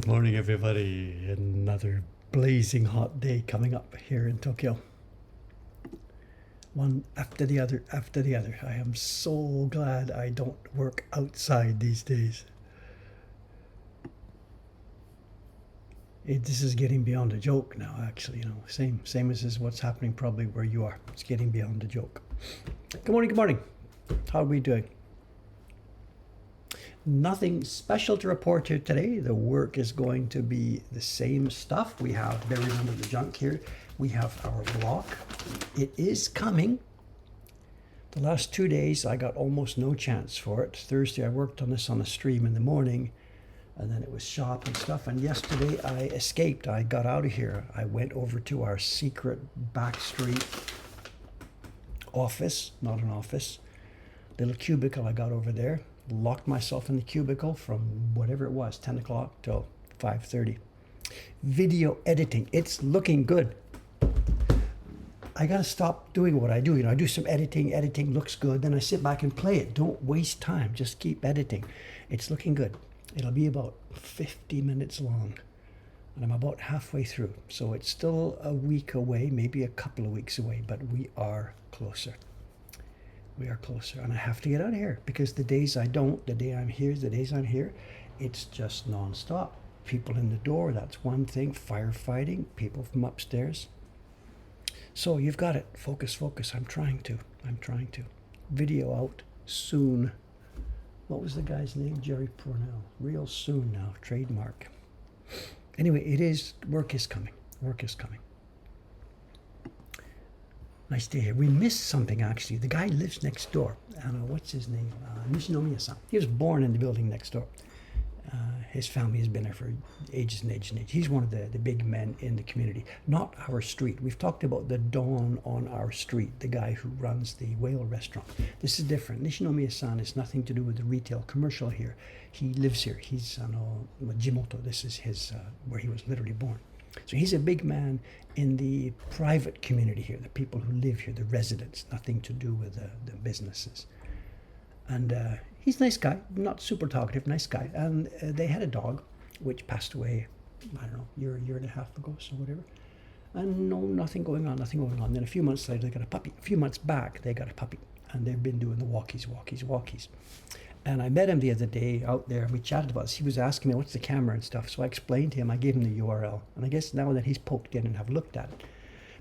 Good morning, everybody. Another blazing hot day coming up here in Tokyo. One after the other, after the other. I am so glad I don't work outside these days. This is getting beyond a joke now, actually. Same as what's happening probably where you are. It's getting beyond a joke. Good morning, good morning. How are we doing? Nothing special to report here today. The work is going to be the same stuff. We have buried under the junk here. We have our block. It is coming. The last 2 days I got almost no chance for it. Thursday I worked on this on a stream in the morning, and then it was shop and stuff. And yesterday I escaped. I got out of here. I went over to our secret back street office, not an office, little cubicle I got over there. Locked myself in the cubicle from whatever it was, 10 o'clock till 5:30. Video editing, it's looking good. I gotta stop doing what I do. I do some editing looks good, then I sit back and play it. Don't waste time, just keep editing. It's looking good. It'll be about 50 minutes long, and I'm about halfway through. So it's still a week away, maybe a couple of weeks away, but we are closer. We are closer, and I have to get out of here because the days I don't, the days I'm here, it's just non-stop. People in the door, that's one thing. Firefighting, people from upstairs. So you've got it. Focus. I'm trying to. Video out soon. What was the guy's name? Jerry Purnell. Real soon now, trademark. Anyway, work is coming. Nice day here. We missed something, actually. The guy lives next door. What's his name? Nishinomiya-san. He was born in the building next door. His family has been there for ages and ages and ages. He's one of the big men in the community. Not our street. We've talked about the Don on our street, the guy who runs the whale restaurant. This is different. Nishinomiya-san has nothing to do with the retail commercial here. He lives here. He's Jimoto. This is his where he was literally born. So he's a big man in the private community here, the people who live here, the residents, nothing to do with the businesses. And he's a nice guy, not super talkative, nice guy. And they had a dog, which passed away, I don't know, year and a half ago, so whatever. And nothing going on. Then a few months later, they got a puppy. A few months back, they got a puppy. And they've been doing the walkies. And I met him the other day out there, and we chatted about this. He was asking me, what's the camera and stuff? So I explained to him, I gave him the URL. And I guess now that he's poked in and have looked at it.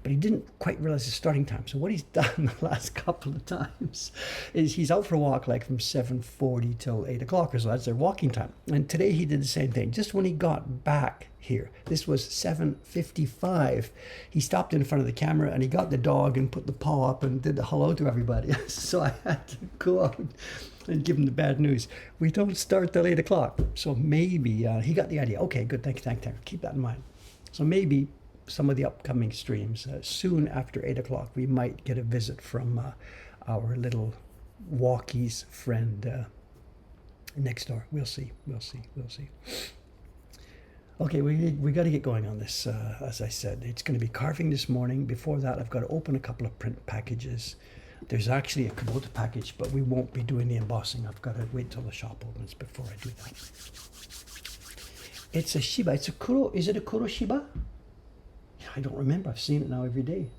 But he didn't quite realize the starting time. So what he's done the last couple of times is he's out for a walk like from 7:40 till 8 o'clock or so. That's their walking time. And today he did the same thing. Just when he got back here, this was 7:55, he stopped in front of the camera and he got the dog and put the paw up and did the hello to everybody. So I had to go out and give him the bad news. We don't start till 8 o'clock. So maybe he got the idea. Okay, good, thank you. Keep that in mind. So maybe some of the upcoming streams, soon after 8 o'clock, we might get a visit from our little walkies friend next door. We'll see. Okay, we got to get going on this. As I said, it's going to be carving this morning. Before that, I've got to open a couple of print packages. There's actually a Kubota package, but we won't be doing the embossing. I've got to wait till the shop opens before I do that. It's a Shiba. It's a Kuro. Is it a Kuro Shiba? I don't remember. I've seen it now every day.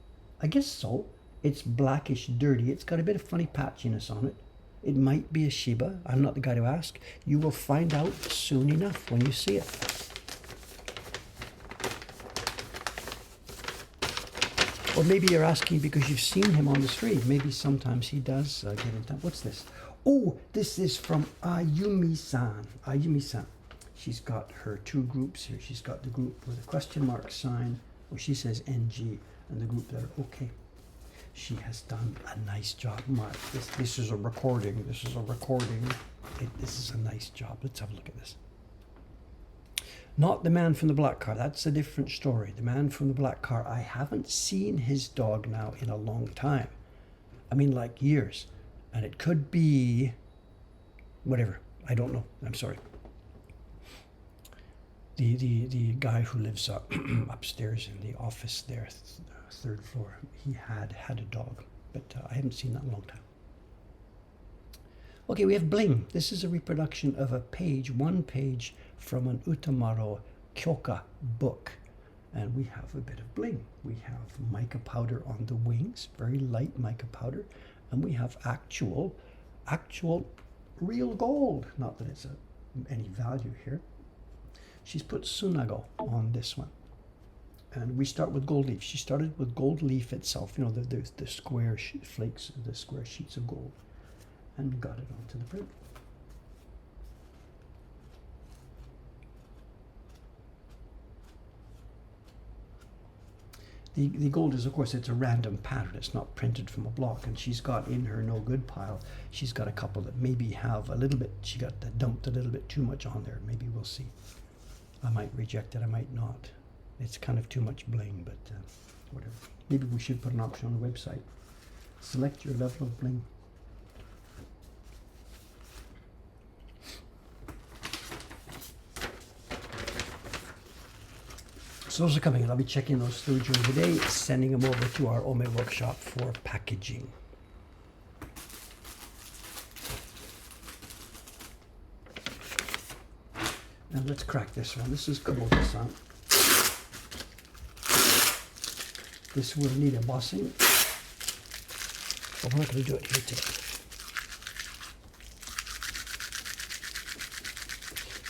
I guess so. It's blackish, dirty. It's got a bit of funny patchiness on it. It might be a Shiba. I'm not the guy to ask. You will find out soon enough when you see it. Or maybe you're asking because you've seen him on the street. Maybe sometimes he does get in touch. What's this? Oh, this is from Ayumi-san. She's got her two groups here. She's got the group with a question mark sign, where she says NG, and the group that are OK. She has done a nice job, Mark. This is a recording. This is a nice job. Let's have a look at this. Not the man from the black car. That's a different story. The man from the black car, I haven't seen his dog now in a long time. I mean, like years. And it could be whatever. I don't know. I'm sorry. The guy who lives upstairs in the office there, third floor, he had a dog, but I haven't seen that in a long time. Okay, we have bling. This is a reproduction of one page from an Utamaro Kyoka book. And we have a bit of bling. We have mica powder on the wings, very light mica powder. And we have actual real gold. Not that it's any value here. She's put sunago on this one. And we start with gold leaf. She started with gold leaf itself, you know, the square flakes, the square sheets of gold, and got it onto the print. The gold is, of course, it's a random pattern. It's not printed from a block. And she's got in her no good pile, she's got a couple that maybe have a little bit, she got dumped a little bit too much on there. Maybe we'll see. I might reject it, I might not. It's kind of too much bling, but whatever. Maybe we should put an option on the website. Select your level of bling. So those are coming in. I'll be checking those through during the day, sending them over to our Ome workshop for packaging. Now let's crack this one. This is Kubota-san. This will need embossing, but we're not going to do it here today.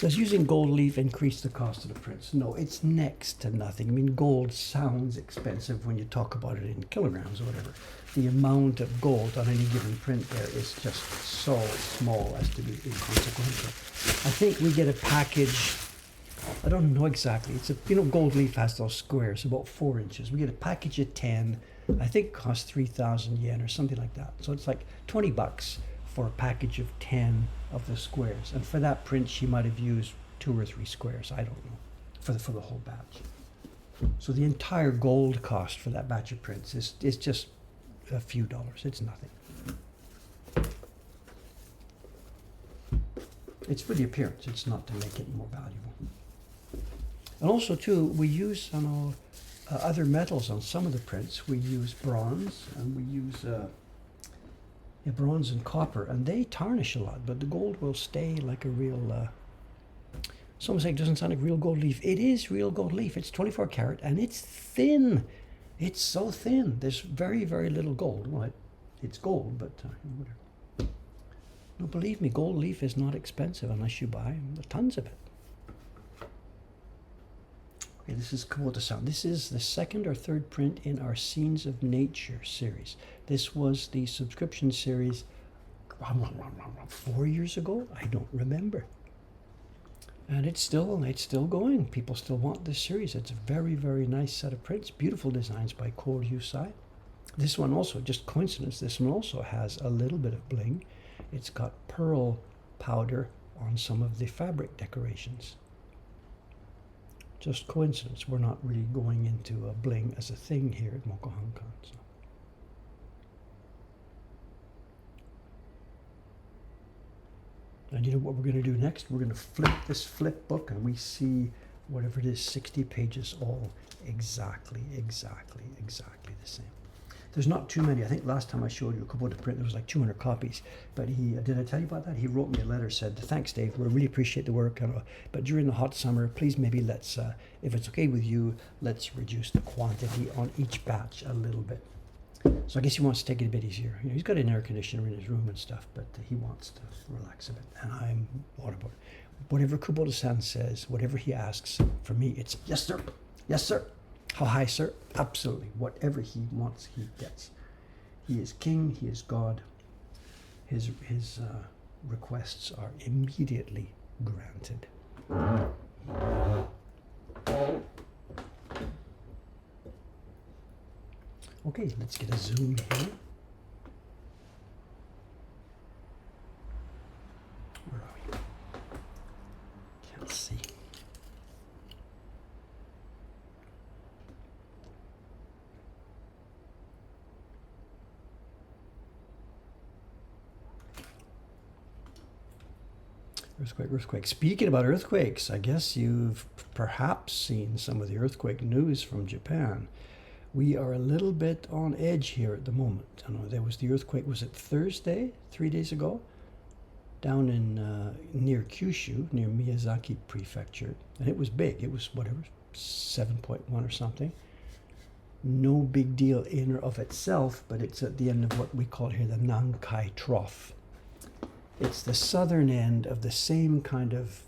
Does using gold leaf increase the cost of the prints? No, it's next to nothing. I mean, gold sounds expensive when you talk about it in kilograms or whatever. The amount of gold on any given print there is just so small as to be inconsequential. I think we get a package, I don't know exactly. It's a, you know, gold leaf has those squares, about 4 inches. We get a package of 10, I think it costs 3,000 yen or something like that. So it's like 20 bucks for a package of 10 of the squares. And for that print, she might have used 2 or 3 squares. I don't know, for the whole batch. So the entire gold cost for that batch of prints is just a few dollars. It's nothing. It's for the appearance. It's not to make it more valuable. And also, too, we use other metals on some of the prints. We use bronze, and we use bronze and copper, and they tarnish a lot, but the gold will stay like a real... Someone saying it doesn't sound like real gold leaf. It is real gold leaf. It's 24 karat, and it's thin. It's so thin. There's very, very little gold. Well, it's gold, but whatever. No, believe me, gold leaf is not expensive unless you buy tons of it. Okay, this is Kubota-san. This is the 2nd or 3rd print in our Scenes of Nature series. This was the subscription series 4 years ago? I don't remember. And it's still going. People still want this series. It's a very, very nice set of prints. Beautiful designs by Ko Ryusai. This one also, just coincidence, this one also has a little bit of bling. It's got pearl powder on some of the fabric decorations. Just coincidence. We're not really going into bling as a thing here at Mokuhankan. So. And you know what we're going to do next? We're going to flip this flip book, and we see whatever it is, 60 pages, all exactly the same. There's not too many. I think last time I showed you a Kubota print, there was like 200 copies. But did I tell you about that? He wrote me a letter, said, "Thanks, Dave. We really appreciate the work. But during the hot summer, please maybe let's, if it's okay with you, let's reduce the quantity on each batch a little bit." So I guess he wants to take it a bit easier. You know, he's got an air conditioner in his room and stuff, but he wants to relax a bit. And I'm all about it. Whatever Kubota-san says, whatever he asks, for me, it's yes, sir. Yes, sir. How high, sir? Absolutely. Whatever he wants, he gets. He is king. He is God. His requests are immediately granted. Okay, let's get a zoom here. Where are we? Can't see. Earthquake. Speaking about earthquakes, I guess you've perhaps seen some of the earthquake news from Japan. We are a little bit on edge here at the moment. I know there was the earthquake, was it Thursday, 3 days ago? down in near Kyushu, near Miyazaki Prefecture, and it was big. It was whatever, 7.1 or something. No big deal in or of itself, but it's at the end of what we call here the Nankai Trough. It's the southern end of the same kind of,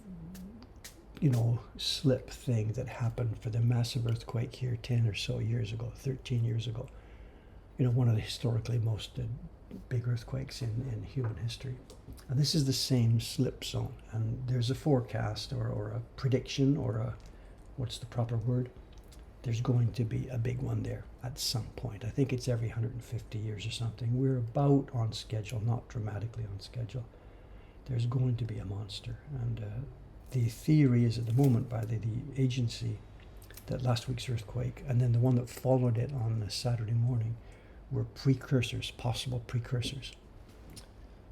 slip thing that happened for the massive earthquake here 10 or so years ago, 13 years ago. One of the historically most big earthquakes in human history. And this is the same slip zone, and there's a forecast or a prediction or what's the proper word? There's going to be a big one there at some point. I think it's every 150 years or something. We're about on schedule, not dramatically on schedule. There's going to be a monster. And the theory is at the moment by the agency that last week's earthquake and then the one that followed it on Saturday morning were precursors, possible precursors.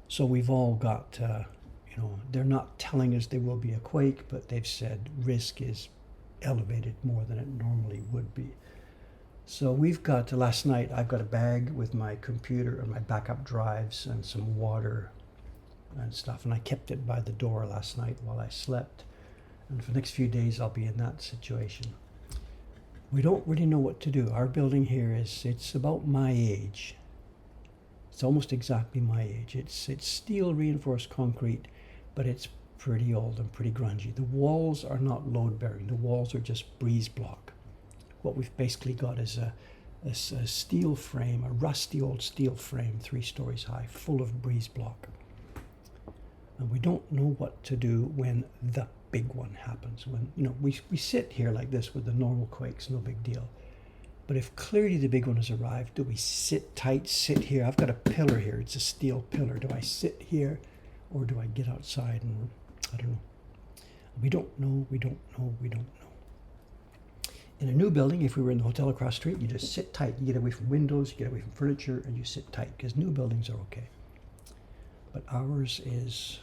So we've all got, they're not telling us there will be a quake, but they've said risk is elevated more than it normally would be. So we've got, last night, I've got a bag with my computer and my backup drives and some water and stuff, and I kept it by the door last night while I slept. And for the next few days, I'll be in that situation. We don't really know what to do. Our building here it's about my age. It's almost exactly my age. It's steel reinforced concrete, but it's pretty old and pretty grungy. The walls are not load bearing. The walls are just breeze block. What we've basically got is a steel frame, a rusty old steel frame, 3 stories high, full of breeze block. And we don't know what to do when the big one happens. When we sit here like this with the normal quakes, no big deal. But if clearly the big one has arrived, do we sit tight, sit here? I've got a pillar here. It's a steel pillar. Do I sit here or do I get outside? And I don't know. We don't know. In a new building, if we were in the hotel across the street, you just sit tight. You get away from windows, you get away from furniture, and you sit tight because new buildings are okay. But ours is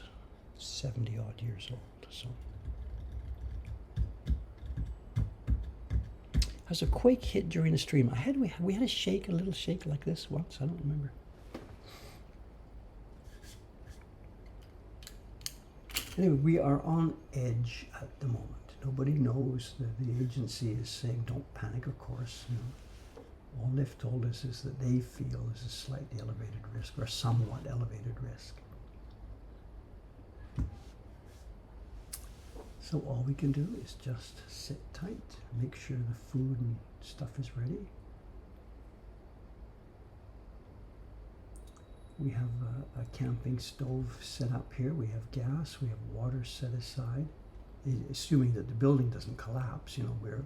70 odd years old. So has a quake hit during the stream? We had a little shake like this once. I don't remember. Anyway, we are on edge at the moment. Nobody knows. The agency is saying don't panic, of course. All they've told us is that they feel is a slightly elevated risk or somewhat elevated risk. So all we can do is just sit tight, make sure the food and stuff is ready. We have a camping stove set up here. We have gas. We have water set aside. Assuming that the building doesn't collapse,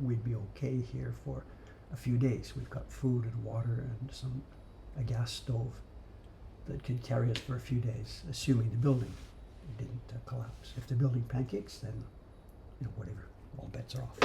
we'd be okay here for a few days. We've got food and water and a gas stove that could carry us for a few days, assuming the building didn't collapse. If the building pancakes, then whatever, all bets are off.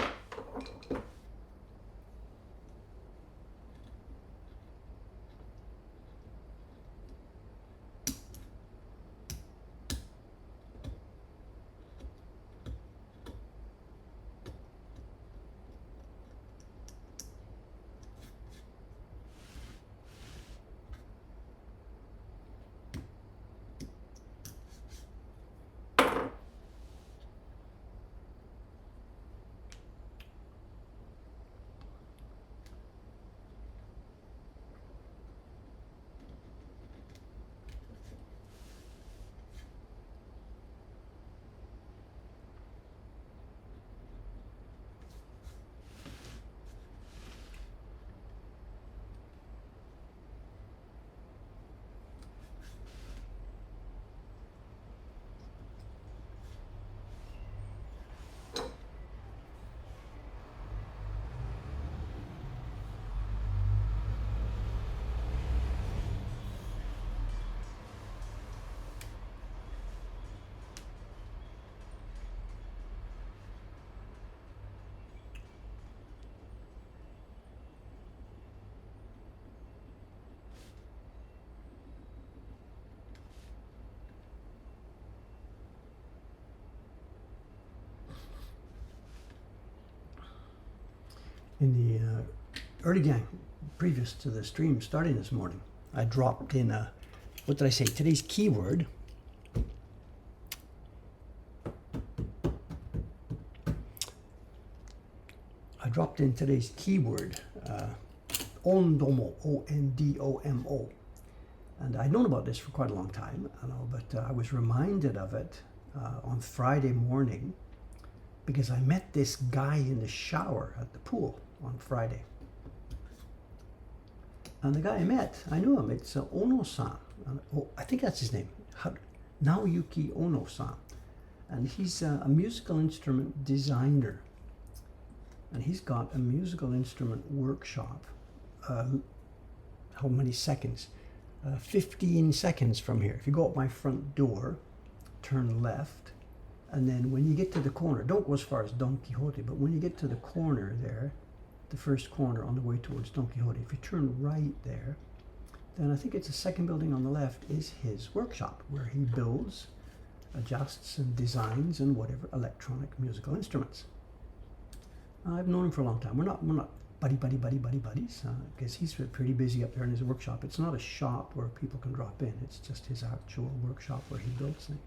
In the early gang, previous to the stream starting this morning, I dropped in what did I say? Today's keyword dropped in today's keyword, ondomo, O-N-D-O-M-O. And I'd known about this for quite a long time, but I was reminded of it on Friday morning because I met this guy in the shower at the pool on Friday. And the guy I met, I knew him. It's Ono-san. I think that's his name. Naoyuki Ono-san. And he's a musical instrument designer. And he's got a musical instrument workshop. How many seconds? 15 seconds from here. If you go up my front door, turn left, and then when you get to the corner, don't go as far as Don Quixote, but when you get to the corner there, the first corner on the way towards Don Quixote, if you turn right there, then I think it's the second building on the left is his workshop, where he builds, adjusts, and designs and whatever electronic musical instruments. I've known him for a long time. We're not buddies, because he's pretty busy up there in his workshop. It's not a shop where people can drop in. It's just his actual workshop where he builds things.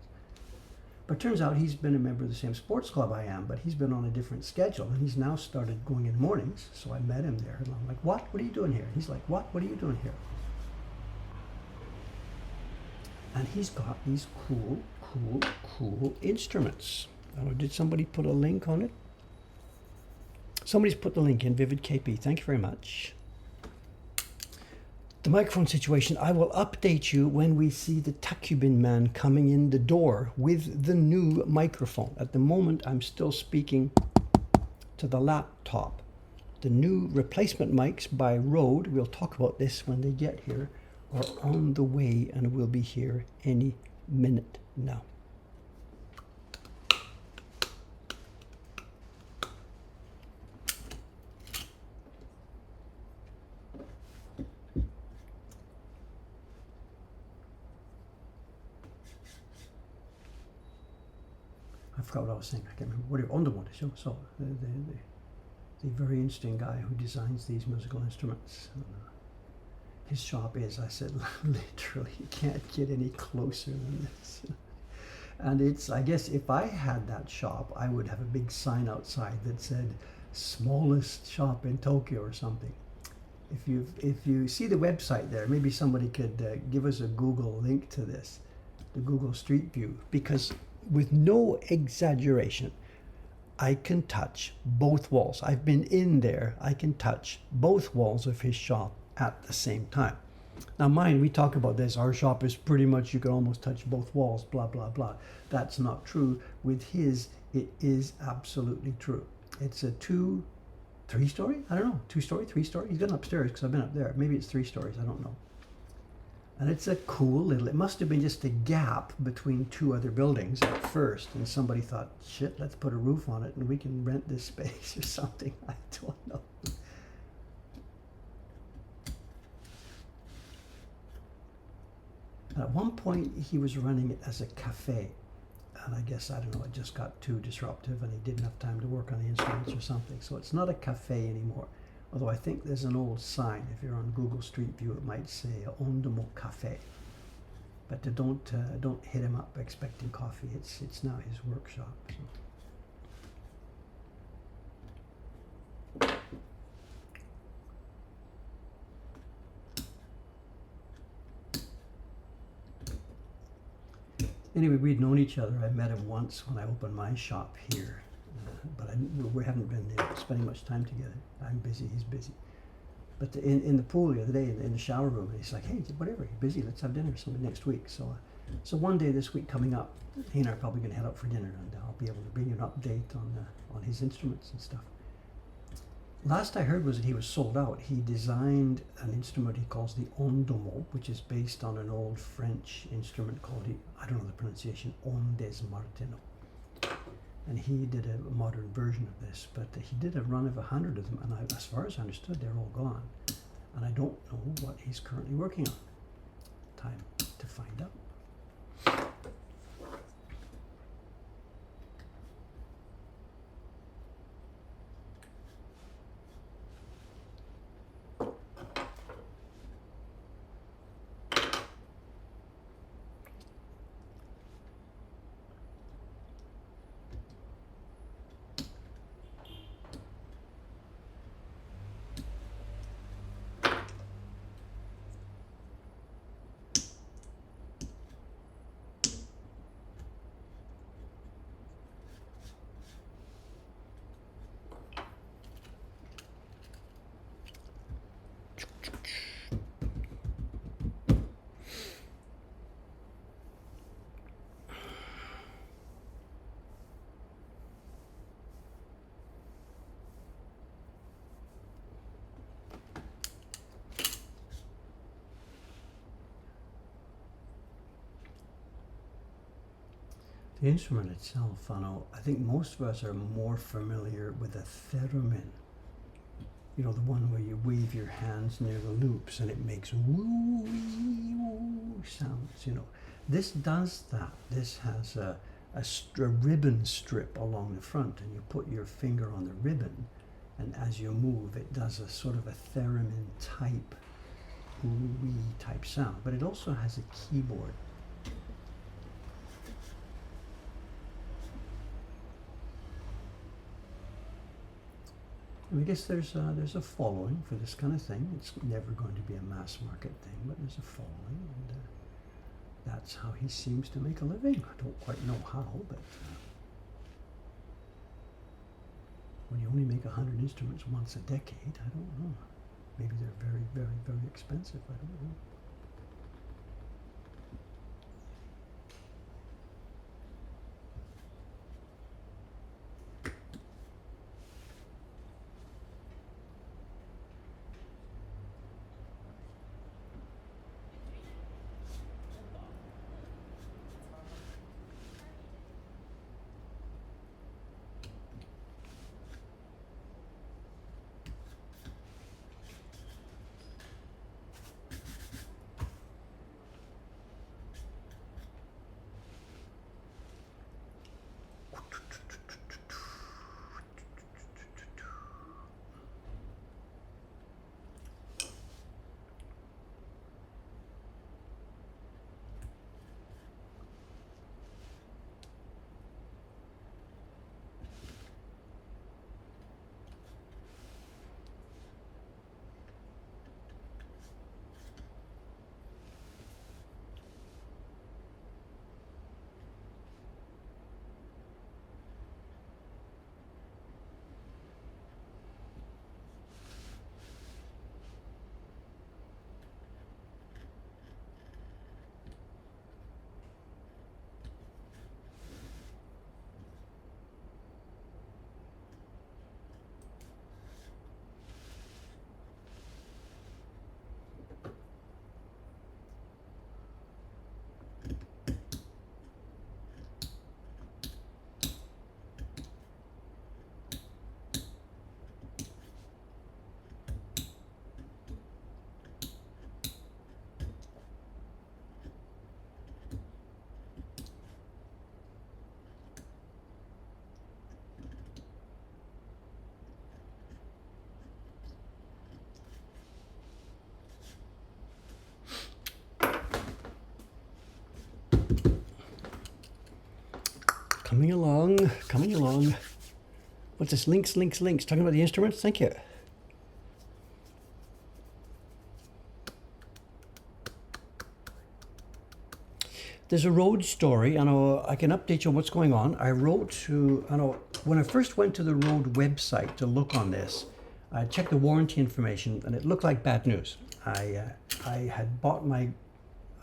But turns out he's been a member of the same sports club I am, but he's been on a different schedule, and he's now started going in the mornings. So I met him there, and I'm like, what are you doing here? He's like, what are you doing here? And he's got these cool instruments. Did somebody put a link on it? Somebody's put the link in, Vivid KP. Thank you very much. The microphone situation, I will update you when we see the Takubin man coming in the door with the new microphone. At the moment, I'm still speaking to the laptop. The new replacement mics by Rode, we'll talk about this when they get here, are on the way and will be here any minute now. I forgot what I was saying. I can't remember. Whatever. Ondomo. So the very interesting guy who designs these musical instruments. His shop is, I said, literally, you can't get any closer than this. And it's, I guess, if I had that shop, I would have a big sign outside that said, smallest shop in Tokyo or something. If you see the website there, maybe somebody could give us a Google link to this, the Google Street View, because with no exaggeration, I can touch both walls. I've been in there. I can touch both walls of his shop at the same time. Now mine, we talk about this, our shop is pretty much, you can almost touch both walls, blah, blah, blah. That's not true. With his, it is absolutely true. It's a three-story? I don't know, two-story, three-story? He's got an upstairs because I've been up there. Maybe it's 3 stories, I don't know. And it's a cool little, it must have been just a gap between 2 other buildings at first. And somebody thought, shit, let's put a roof on it and we can rent this space or something. I don't know. At one point, he was running it as a cafe. And I guess, I don't know, it just got too disruptive and he didn't have time to work on the instruments or something. So it's not a cafe anymore. Although I think there's an old sign. If you're on Google Street View, it might say Ondomo Cafe. But don't hit him up expecting coffee. It's now his workshop. So. Anyway, we'd known each other. I met him once when I opened my shop here. But we haven't been spending much time together. I'm busy, he's busy. But in the pool the other day, in the shower room, he's like, hey, whatever, you're busy, let's have dinner something next week. So one day this week coming up, he and I are probably going to head out for dinner, and I'll be able to bring you an update on his instruments and stuff. Last I heard was that he was sold out. He designed an instrument he calls the ondomo, which is based on an old French instrument called, I don't know the pronunciation, ondes martino. And he did a modern version of this, but he did a run of 100 of them, and as far as I understood, they're all gone. And I don't know what he's currently working on. Time to find out. The instrument itself, I think most of us are more familiar with a theremin. You know, the one where you wave your hands near the loops and it makes woo, wee, woo sounds, This does that. This has a ribbon strip along the front, and you put your finger on the ribbon, and as you move, it does a sort of a theremin type, woo, wee type sound. But it also has a keyboard. I guess there's a following for this kind of thing. It's never going to be a mass market thing, but there's a following, and that's how he seems to make a living. I don't quite know how, but when you only make 100 instruments once a decade, I don't know. Maybe they're very, very, very expensive. I don't know. Coming along, coming along. What's this? Links. Talking about the instruments? Thank you. There's a road story. I can update you on what's going on. When I first went to the road website to look on this, I checked the warranty information, and it looked like bad news. I had bought my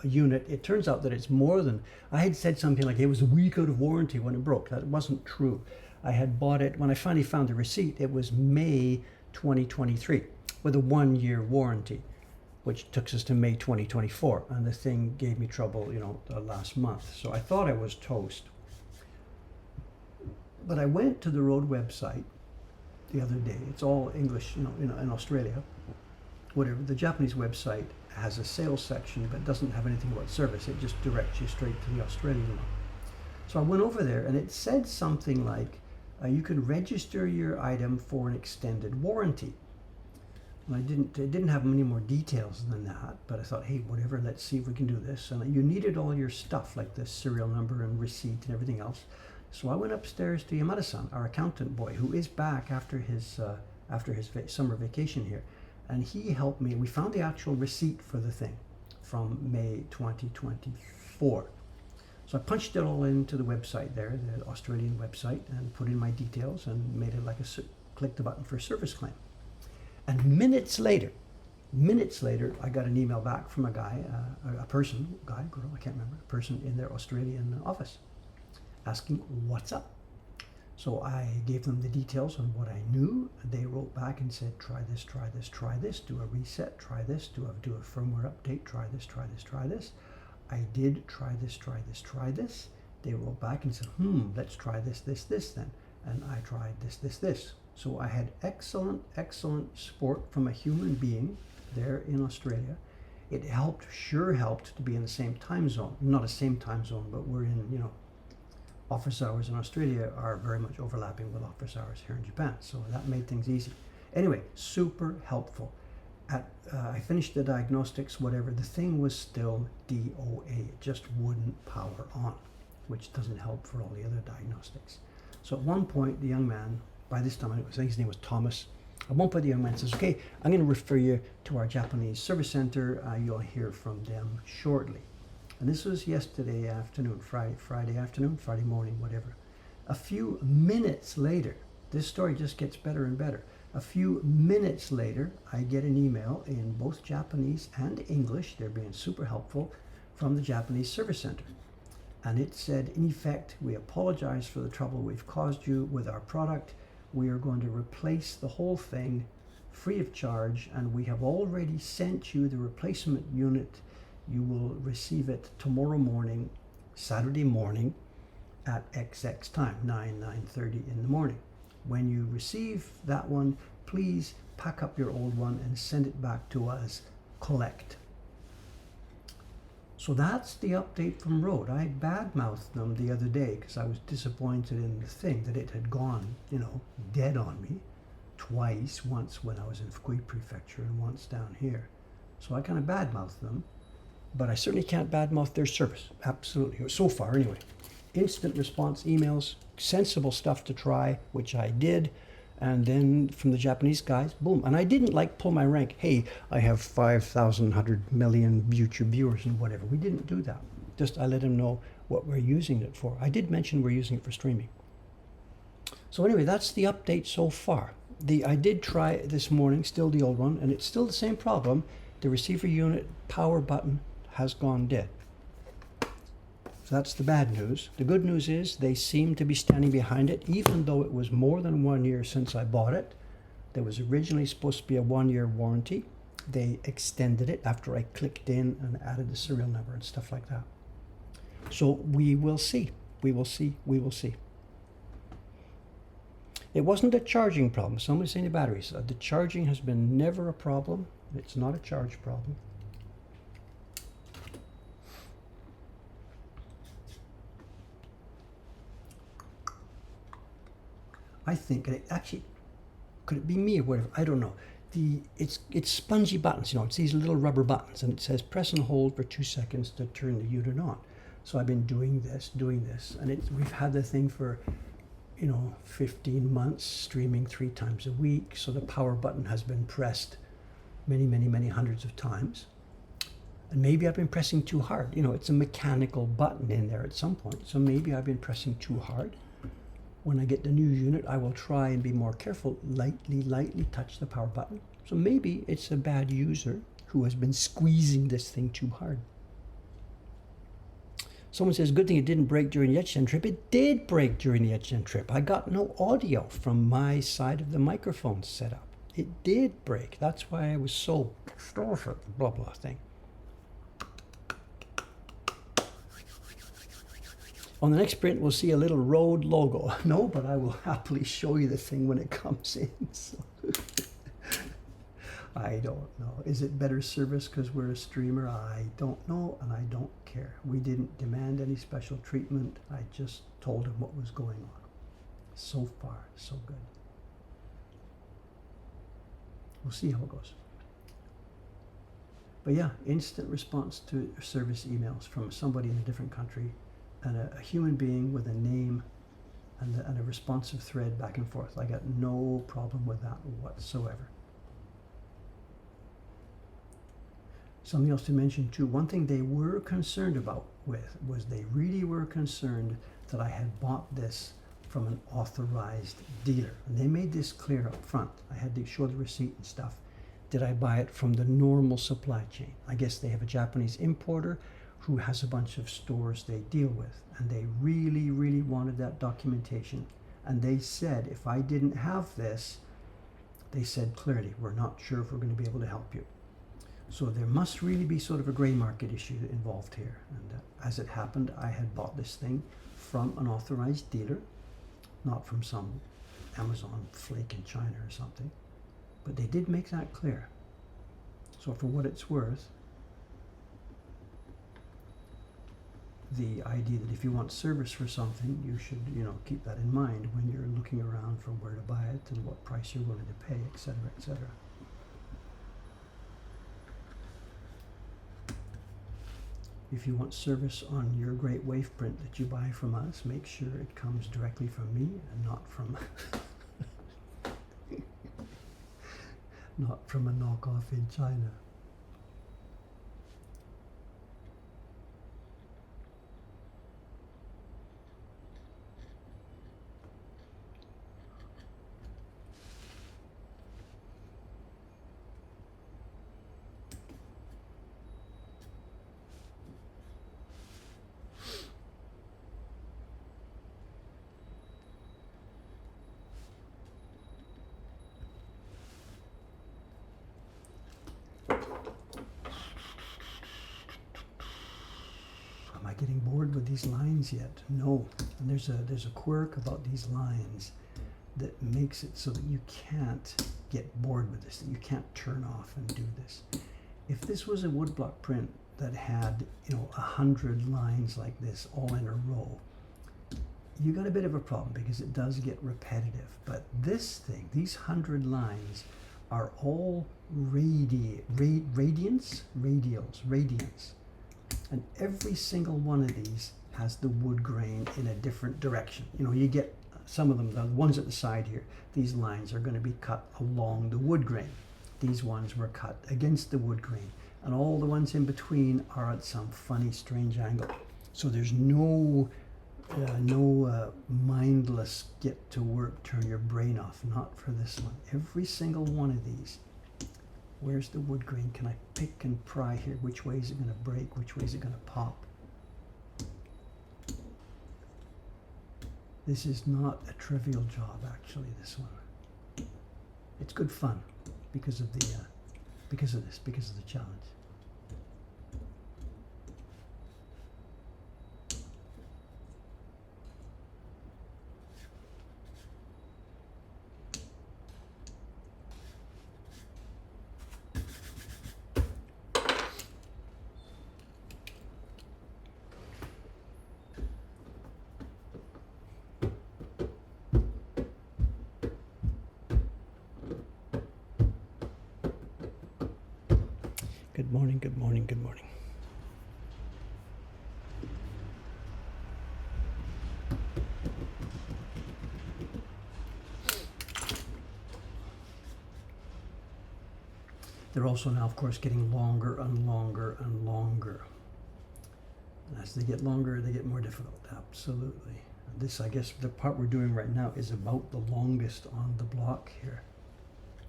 unit. It turns out that it's more than, I had said something like it was a week out of warranty when it broke. That wasn't true. I had bought it, when I finally found the receipt, it was May 2023 with a 1-year warranty, which took us to May 2024. And the thing gave me trouble, last month. So I thought I was toast. But I went to the road website the other day. It's all English, in Australia. Whatever. The Japanese website has a sales section, but doesn't have anything about service. It just directs you straight to the Australian one. So I went over there, and it said something like, you can register your item for an extended warranty. And it didn't have many more details than that, but I thought, hey, whatever, let's see if we can do this. And you needed all your stuff, like the serial number and receipt and everything else. So I went upstairs to Yamada-san, our accountant boy, who is back after his summer vacation here. And he helped me. We found the actual receipt for the thing from May 2024. So I punched it all into the website there, the Australian website, and put in my details and made it like clicked the button for a service claim. And minutes later, I got an email back from a guy, girl, I can't remember, a person in their Australian office asking what's up. So I gave them the details on what I knew. They wrote back and said, try this, do a reset, try this, do a firmware update, try this. I did try this, They wrote back and said, let's try this then. And I tried this. So I had excellent support from a human being there in Australia. It sure helped to be in the same time zone. Not the same time zone, but we're in, office hours in Australia are very much overlapping with office hours here in Japan. So that made things easy. Anyway, super helpful. I finished the diagnostics, whatever. The thing was still DOA. It just wouldn't power on, which doesn't help for all the other diagnostics. So at one point, the young man, by this time, I think his name was Thomas. At one point, the young man says, okay, I'm going to refer you to our Japanese service center. You'll hear from them shortly. And this was yesterday afternoon, Friday afternoon, Friday morning, whatever. A few minutes later, this story just gets better and better. A few minutes later, I get an email in both Japanese and English. They're being super helpful from the Japanese service center. And it said, in effect, we apologize for the trouble we've caused you with our product. We are going to replace the whole thing free of charge, and we have already sent you the replacement unit. You will receive it tomorrow morning, Saturday morning at XX time, 9:30 in the morning. When you receive that one, please pack up your old one and send it back to us, collect. So that's the update from Rode. I badmouthed them the other day because I was disappointed in the thing that it had gone, dead on me twice, once when I was in Fukui Prefecture and once down here. So I kind of badmouthed them, but I certainly can't badmouth their service. Absolutely. So far, anyway. Instant response emails, sensible stuff to try, which I did. And then from the Japanese guys, boom. And I didn't pull my rank. Hey, I have 5,100 million YouTube viewers and whatever. We didn't do that. Just I let them know what we're using it for. I did mention we're using it for streaming. So anyway, that's the update so far. I did try it this morning, still the old one, and it's still the same problem. The receiver unit power button has gone dead. So that's the bad news. The good news is they seem to be standing behind it, even though it was more than 1 year since I bought it. There was originally supposed to be a 1-year warranty. They extended it after I clicked in and added the serial number and stuff like that. So we will see. We will see. It wasn't a charging problem. Somebody's saying the batteries. The charging has been never a problem. It's not a charge problem. I think, could it be me or whatever? I don't know. It's spongy buttons, it's these little rubber buttons, and it says press and hold for 2 seconds to turn the unit on. So I've been doing this, and we've had the thing for, 15 months, streaming 3 times a week. So the power button has been pressed many hundreds of times. And maybe I've been pressing too hard. It's a mechanical button in there at some point. So maybe I've been pressing too hard. When I get the new unit, I will try and be more careful, lightly touch the power button. So maybe it's a bad user who has been squeezing this thing too hard. Someone says, good thing it didn't break during the Etchen trip. It did break during the Etchen trip. I got no audio from my side of the microphone set up. It did break. That's why I was so blah, blah thing. On the next print, we'll see a little Rode logo. No, but I will happily show you the thing when it comes in. So. I don't know. Is it better service because we're a streamer? I don't know, and I don't care. We didn't demand any special treatment. I just told him what was going on. So far, so good. We'll see how it goes. But yeah, instant response to service emails from somebody in a different country, and a human being with a name and a responsive thread back and forth. I got no problem with that whatsoever. Something else to mention too, one thing they were concerned about was they really were concerned that I had bought this from an authorized dealer. And they made this clear up front. I had to show the receipt and stuff. Did I buy it from the normal supply chain? I guess they have a Japanese importer who has a bunch of stores they deal with, and they really wanted that documentation. And they said, if I didn't have this, they said clearly, we're not sure if we're going to be able to help you. So there must really be sort of a gray market issue involved here. And as it happened, I had bought this thing from an authorized dealer, not from some Amazon flake in China or something. But they did make that clear. So for what it's worth, the idea that if you want service for something, you should, keep that in mind when you're looking around for where to buy it and what price you're willing to pay, etc., etc. If you want service on your great wave print that you buy from us, make sure it comes directly from me and not from not from a knockoff in China. Am I getting bored with these lines yet? No. And there's a quirk about these lines that makes it so that you can't get bored with this, that you can't turn off and do this. If this was a woodblock print that had, 100 lines like this all in a row, you got a bit of a problem because it does get repetitive. But this thing, these 100 lines are all radials. And every single one of these has the wood grain in a different direction. You get some of them, the ones at the side here, these lines are going to be cut along the wood grain. These ones were cut against the wood grain. And all the ones in between are at some funny, strange angle. So there's no mindless get to work, turn your brain off. Not for this one. Every single one of these. Where's the wood grain? Can I pick and pry here? Which way is it going to break? Which way is it going to pop? This is not a trivial job, actually, this one. It's good fun because of the challenge. Good morning, good morning, good morning. They're also now, of course, getting longer and longer and longer. And as they get longer, they get more difficult, absolutely. And this, I guess, the part we're doing right now is about the longest on the block here.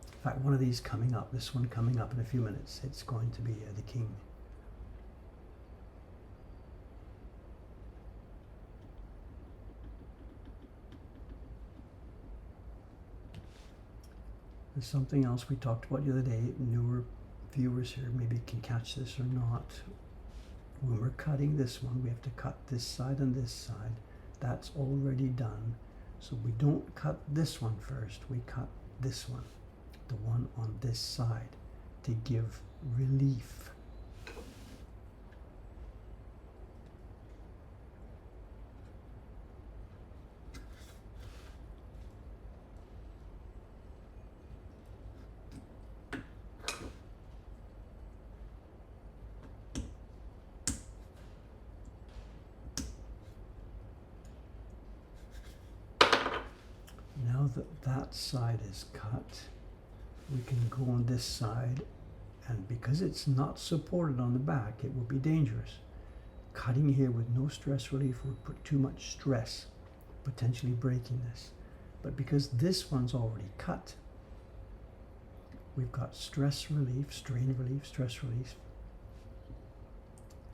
In fact, one of these coming up, this one coming up in a few minutes, it's going to be the king. There's something else we talked about the other day. Newer viewers here maybe can catch this or not. When we're cutting this one, we have to cut this side and this side. That's already done. So we don't cut this one first, we cut this one. The one on this side to give relief. Now that that side is cut, we can go on this side, and because it's not supported on the back, it will be dangerous. Cutting here with no stress relief would put too much stress, potentially breaking this. But because this one's already cut, we've got stress relief, strain relief, stress relief.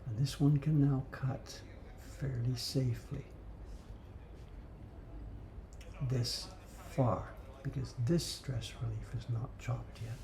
And this one can now cut fairly safely. This far, because this stress relief is not chopped yet.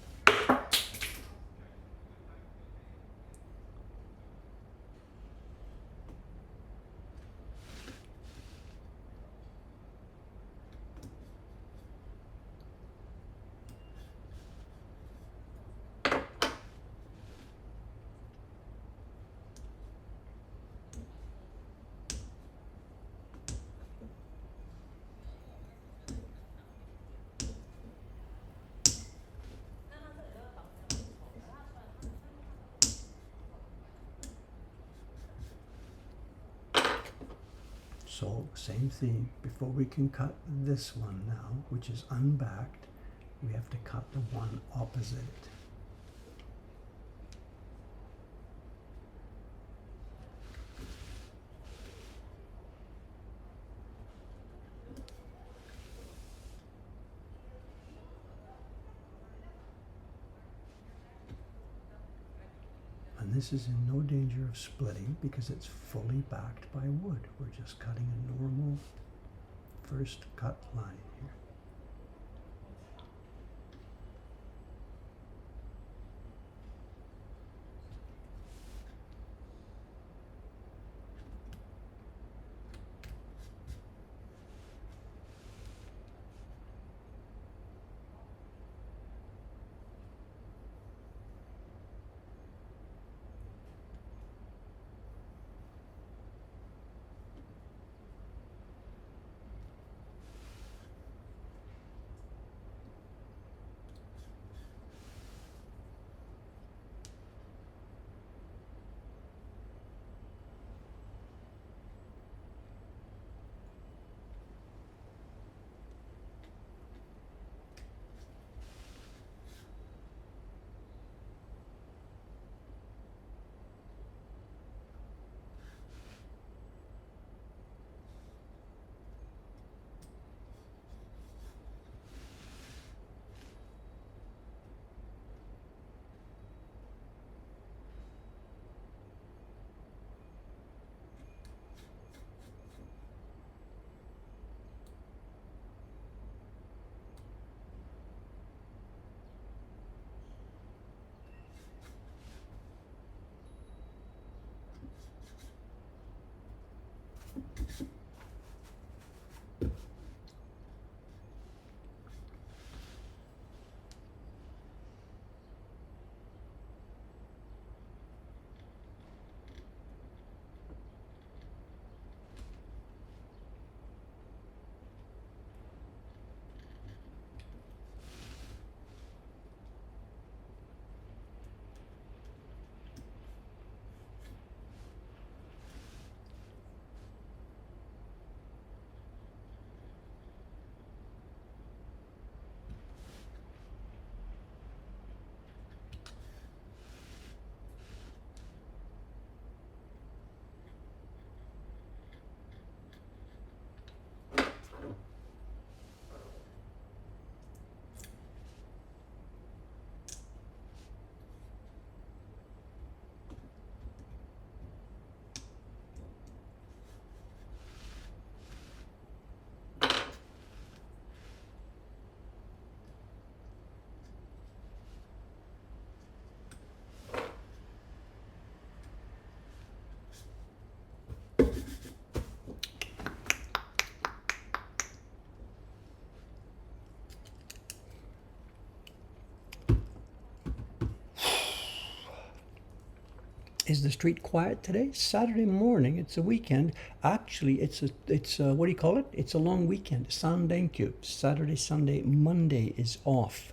So same theme. Before we can cut this one now, which is unbacked, we have to cut the one opposite it. And this is in no danger of splitting because it's fully backed by wood. We're just cutting a normal first cut line here. Is the street quiet today? Saturday morning. It's a weekend. Actually, it's a what do you call it? It's a long weekend. Sandenkyu. Saturday, Sunday, Monday is off.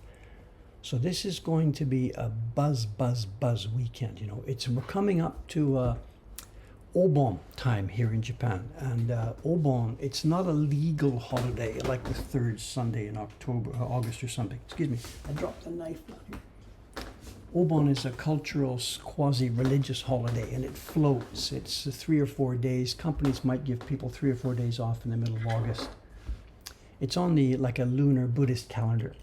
So this is going to be a buzz weekend. You know, we're coming up to Obon time here in Japan, and Obon. It's not a legal holiday like the third Sunday in October, or August or something. Excuse me. I dropped the knife down here. Obon is a cultural, quasi-religious holiday, and it floats. It's 3 or 4 days. Companies might give people 3 or 4 days off in the middle of August. It's on like a lunar Buddhist calendar.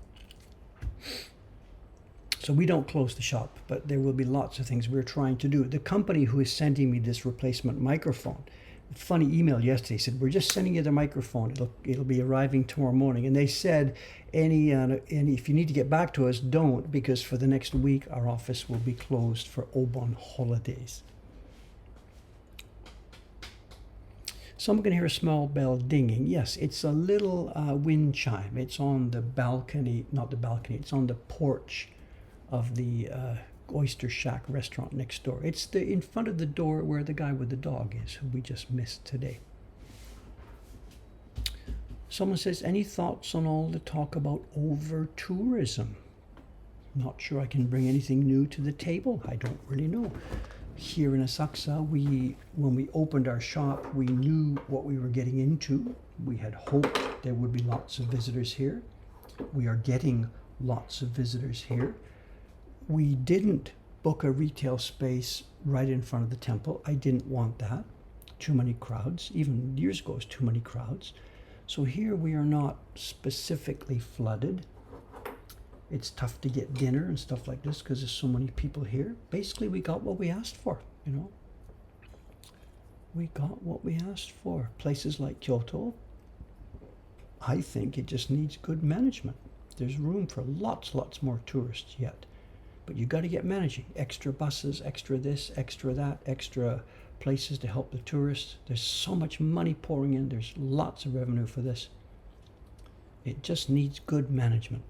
So we don't close the shop, but there will be lots of things we're trying to do. The company who is sending me this replacement microphone, funny email yesterday, said, we're just sending you the microphone. It'll be arriving tomorrow morning. And they said, any if you need to get back to us, don't, because for the next week, our office will be closed for Obon holidays. Someone can hear a small bell dinging. Yes, it's a little wind chime. It's on the balcony, not the balcony, it's on the porch of the Oyster Shack restaurant next door. It's in front of the door where the guy with the dog is, who we just missed today. Someone says, any thoughts on all the talk about over-tourism? Not sure I can bring anything new to the table. I don't really know. here in Asakusa, when we opened our shop, we knew what we were getting into. We had hoped there would be lots of visitors here. We are getting lots of visitors here. We didn't book a retail space right in front of the temple. I didn't want that. Too many crowds. Even years ago, it was too many crowds. So here we are not specifically flooded. It's tough to get dinner and stuff like this because there's so many people here. Basically, we got what we asked for, you know. We got what we asked for. Places like Kyoto, I think it just needs good management. There's room for lots more tourists yet. But you got to get managing. Extra buses, extra this, extra that, extra places to help the tourists. There's so much money pouring in. There's lots of revenue for this. It just needs good management.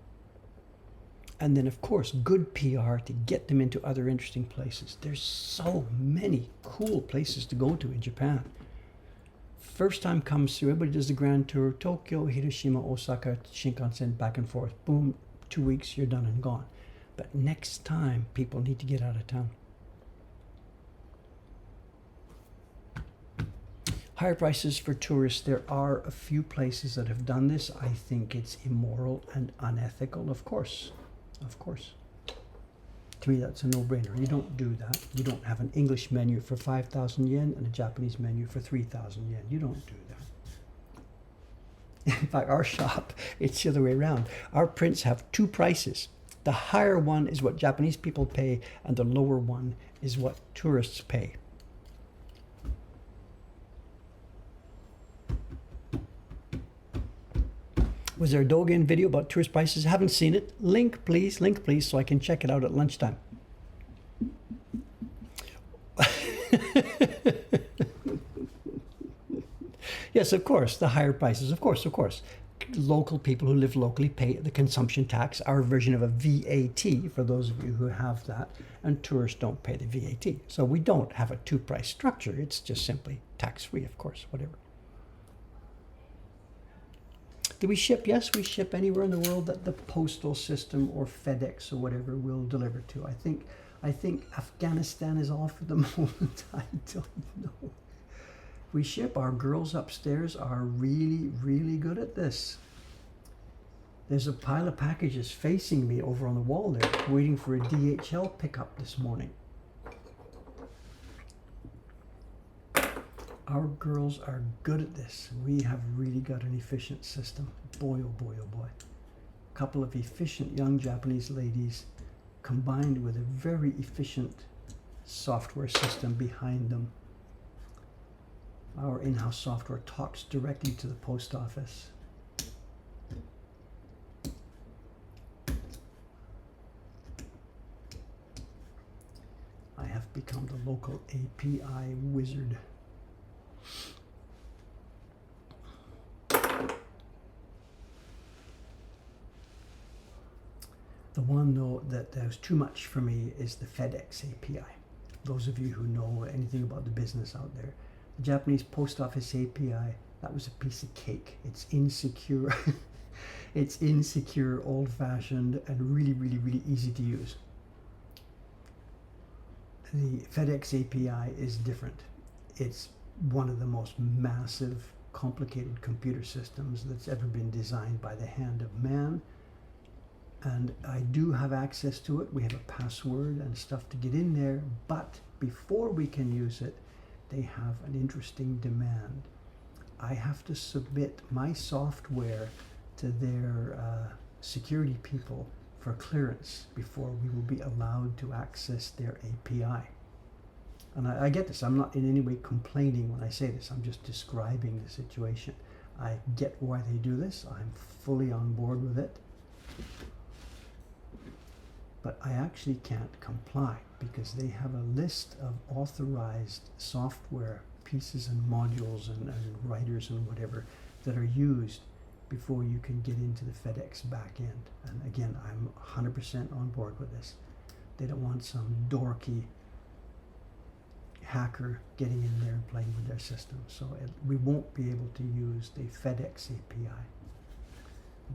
And then, of course, good PR to get them into other interesting places. There's so many cool places to go to in Japan. First time comes through, everybody does the grand tour, Tokyo, Hiroshima, Osaka, Shinkansen, back and forth. Boom, 2 weeks, you're done and gone. But next time, people need to get out of town. Higher prices for tourists. There are a few places that have done this. I think it's immoral and unethical, of course. Of course. To me, that's a no-brainer. You don't do that. You don't have an English menu for 5,000 yen and a Japanese menu for 3,000 yen. You don't do that. In fact, our shop, it's the other way around. Our prints have two prices. The higher one is what Japanese people pay, and the lower one is what tourists pay. Was there a Dogen video about tourist prices? Haven't seen it. Link please, so I can check it out at lunchtime. Yes, of course, the higher prices, of course. Local people who live locally pay the consumption tax, our version of a VAT, for those of you who have that, and tourists don't pay the VAT. So we don't have a two-price structure. It's just simply tax-free, of course, whatever. Do we ship? Yes, we ship anywhere in the world that the postal system or FedEx or whatever will deliver to. I think Afghanistan is off at the moment. I don't know. We ship. Our girls upstairs are really good at this. There's a pile of packages facing me over on the wall there, waiting for a DHL pickup this morning. Our girls are good at this. We have really got an efficient system. Boy, oh boy, oh boy. A couple of efficient young Japanese ladies combined with a very efficient software system behind them. Our in-house software talks directly to the post office. I have become the local API wizard. The one, though, that was too much for me is the FedEx API. Those of you who know anything about the business out there, the Japanese post office API, that was a piece of cake. It's insecure. It's insecure, old-fashioned, and really easy to use. The FedEx API is different. It's one of the most massive, complicated computer systems that's ever been designed by the hand of man. And I do have access to it. We have a password and stuff to get in there, but before we can use it, they have an interesting demand. I have to submit my software to their security people for clearance before we will be allowed to access their API. And I get this. I'm not in any way complaining when I say this. I'm just describing the situation. I get why they do this. I'm fully on board with it. But I actually can't comply because they have a list of authorized software pieces and modules and writers and whatever that are used before you can get into the FedEx back end. And again, I'm 100% on board with this. They don't want some dorky hacker getting in there and playing with their system. So we won't be able to use the FedEx API.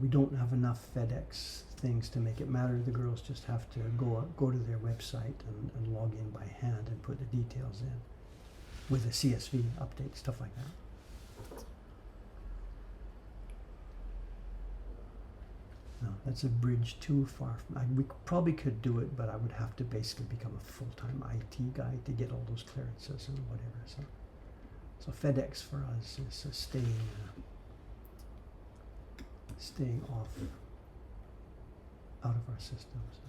We don't have enough FedEx things to make it matter. The girls just have to go to their website and log in by hand and put the details in with a CSV update, stuff like that. No, that's a bridge too far from. We probably could do it, but I would have to basically become a full-time IT guy to get all those clearances and whatever. So FedEx for us is staying off out of our systems.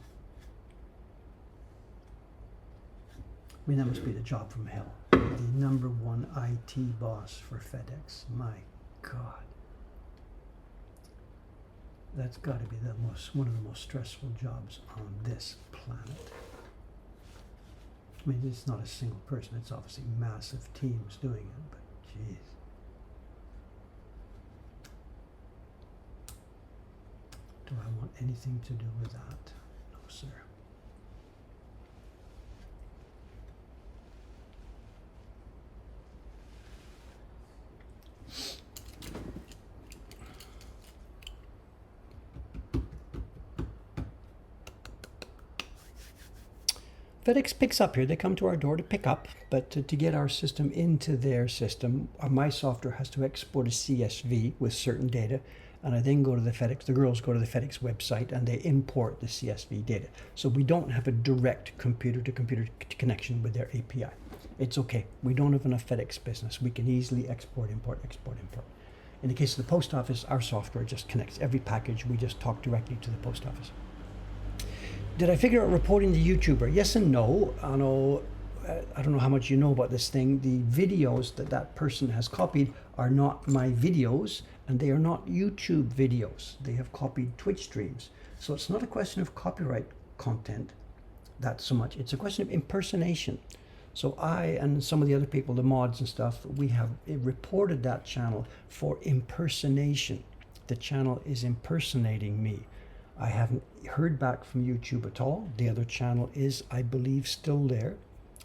I mean, that must be the job from hell. The #1 IT boss for FedEx. My God. That's got to be one of the most stressful jobs on this planet. I mean, it's not a single person. It's obviously massive teams doing it, but jeez. Do I want anything to do with that? No, sir. FedEx picks up here. They come to our door to pick up, but to get our system into their system, my software has to export a CSV with certain data, and I then go to the FedEx. The girls go to the FedEx website and they import the CSV data. So we don't have a direct computer-to-computer connection with their API. It's okay. We don't have enough FedEx business. We can easily export, import, export, import. In the case of the post office, our software just connects every package. We just talk directly to the post office. Did I figure out reporting the YouTuber? Yes and no. I don't know how much you know about this thing. The videos that person has copied are not my videos, and they are not YouTube videos. They have copied Twitch streams. So it's not a question of copyright content that so much. It's a question of impersonation. So I and some of the other people, the mods and stuff, we have reported that channel for impersonation. The channel is impersonating me. I haven't heard back from YouTube at all. The other channel is, I believe, still there.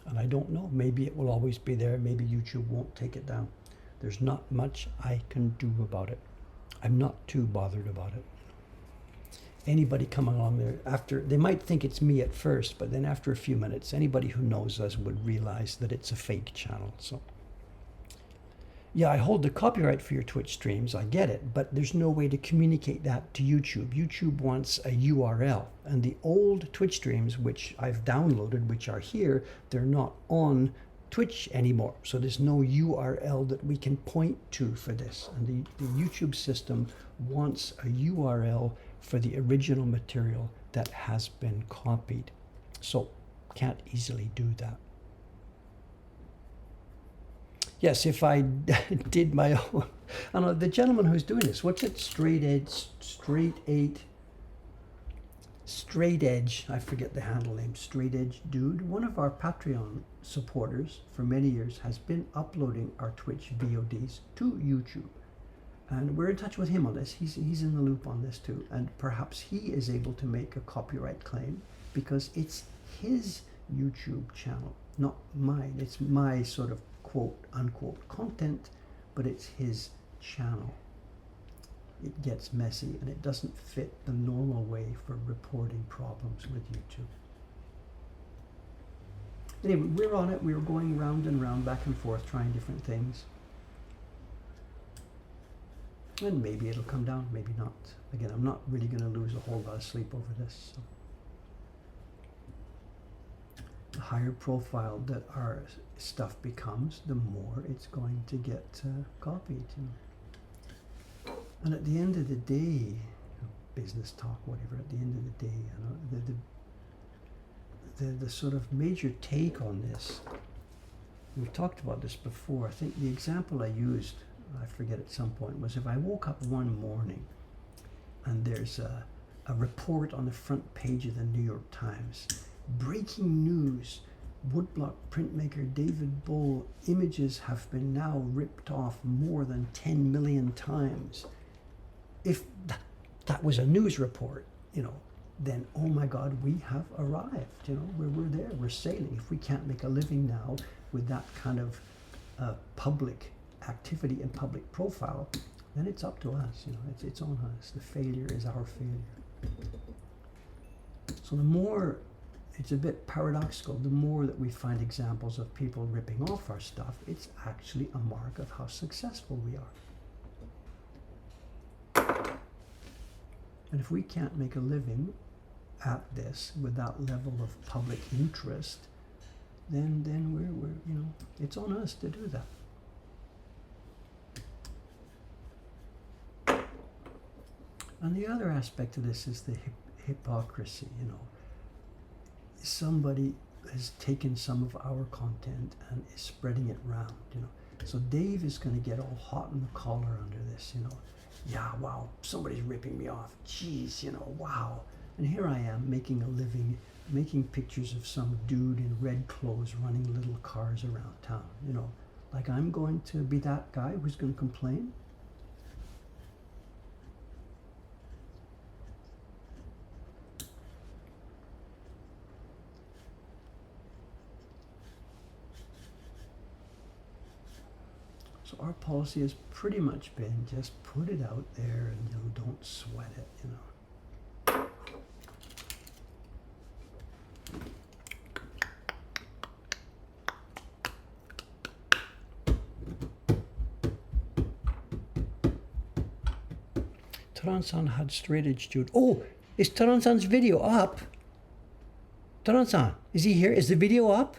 And I don't know. Maybe it will always be there. Maybe YouTube won't take it down. There's not much I can do about it. I'm not too bothered about it. Anybody coming along there after, they might think it's me at first, but then after a few minutes, anybody who knows us would realize that it's a fake channel. So yeah, I hold the copyright for your Twitch streams, I get it, but there's no way to communicate that to YouTube. YouTube wants a URL, and the old Twitch streams, which I've downloaded, which are here, they're not on Twitch anymore. So there's no URL that we can point to for this. And the YouTube system wants a URL for the original material that has been copied. So can't easily do that. Yes, if I did my own, I don't know, the gentleman who's doing this, what's it, straight edge, I forget the handle name, straight edge dude. One of our Patreon supporters for many years has been uploading our Twitch VODs to YouTube. And we're in touch with him on this. He's in the loop on this too. And perhaps he is able to make a copyright claim because it's his YouTube channel, not mine. It's my sort of quote unquote content, but it's his channel. It gets messy and it doesn't fit the normal way for reporting problems with YouTube. Anyway, we're on it. We're going round and round, back and forth, trying different things. And maybe it'll come down, maybe not. Again, I'm not really going to lose a whole lot of sleep over this. So. The higher profile that our stuff becomes, the more it's going to get copied. You know. And at the end of the day, business talk, whatever, at the end of the day, you know, the sort of major take on this, we've talked about this before. I think the example I used, I forget at some point, was if I woke up one morning and there's a report on the front page of the New York Times. Breaking news, woodblock printmaker David Bull images have been now ripped off more than 10 million times. If that was a news report, you know, then, oh my God, we have arrived, you know, we're there, we're sailing. If we can't make a living now with that kind of public activity and public profile, then it's up to us, you know, it's on us. The failure is our failure. So the more, it's a bit paradoxical, the more that we find examples of people ripping off our stuff, it's actually a mark of how successful we are. And if we can't make a living at this with that level of public interest, then we're you know, it's on us to do that. And the other aspect of this is the hypocrisy, you know. Somebody has taken some of our content and is spreading it around, you know. So Dave is going to get all hot in the collar under this, you know. Yeah, wow, somebody's ripping me off. Jeez, you know, wow. And here I am making a living, making pictures of some dude in red clothes running little cars around town, you know. Like I'm going to be that guy who's going to complain? So our policy has pretty much been just put it out there and, you know, don't sweat it, you know. Taran-san had straight edge Jude. Oh, is Taran-san's video up? Taran-san, is he here? Is the video up?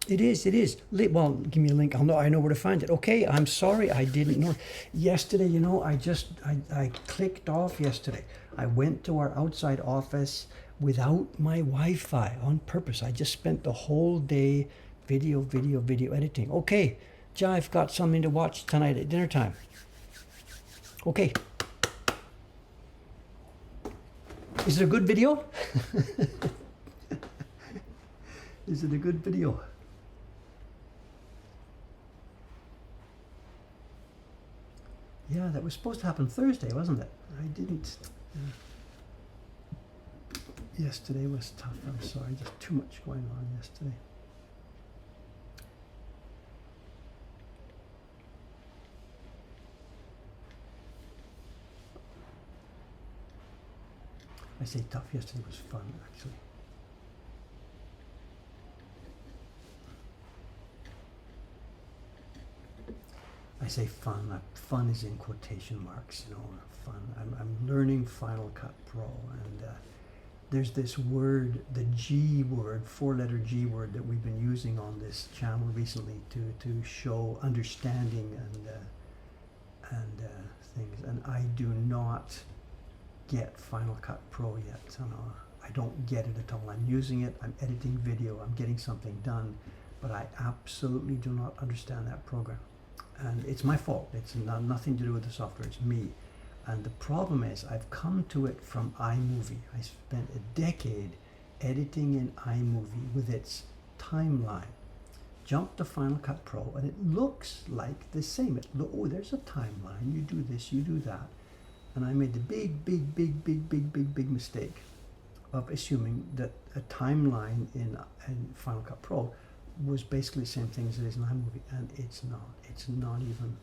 It is. Well, give me a link. I know where to find it. Okay, I'm sorry, I didn't know. Yesterday, you know, I clicked off yesterday. I went to our outside office without my Wi-Fi on purpose. I just spent the whole day video editing. Okay, I've got something to watch tonight at dinner time. Okay. Is it a good video? Is it a good video? Yeah, that was supposed to happen Thursday, wasn't it? I didn't. Yesterday was tough. I'm sorry, just too much going on yesterday. I say tough, yesterday was fun, actually. I say fun. Fun is in quotation marks, you know, fun. I'm learning Final Cut Pro, and there's this word, the G word, four-letter G word that we've been using on this channel recently to show understanding and things. And I do not get Final Cut Pro yet. So no, I don't get it at all. I'm using it. I'm editing video. I'm getting something done, but I absolutely do not understand that program. And it's my fault. It's nothing to do with the software. It's me. And the problem is I've come to it from iMovie. I spent a decade editing in iMovie with its timeline. Jump to Final Cut Pro and it looks like the same. Oh, there's a timeline. You do this, you do that. And I made the big mistake of assuming that a timeline in Final Cut Pro was basically the same thing as it is in iMovie, and it's not. It's not even,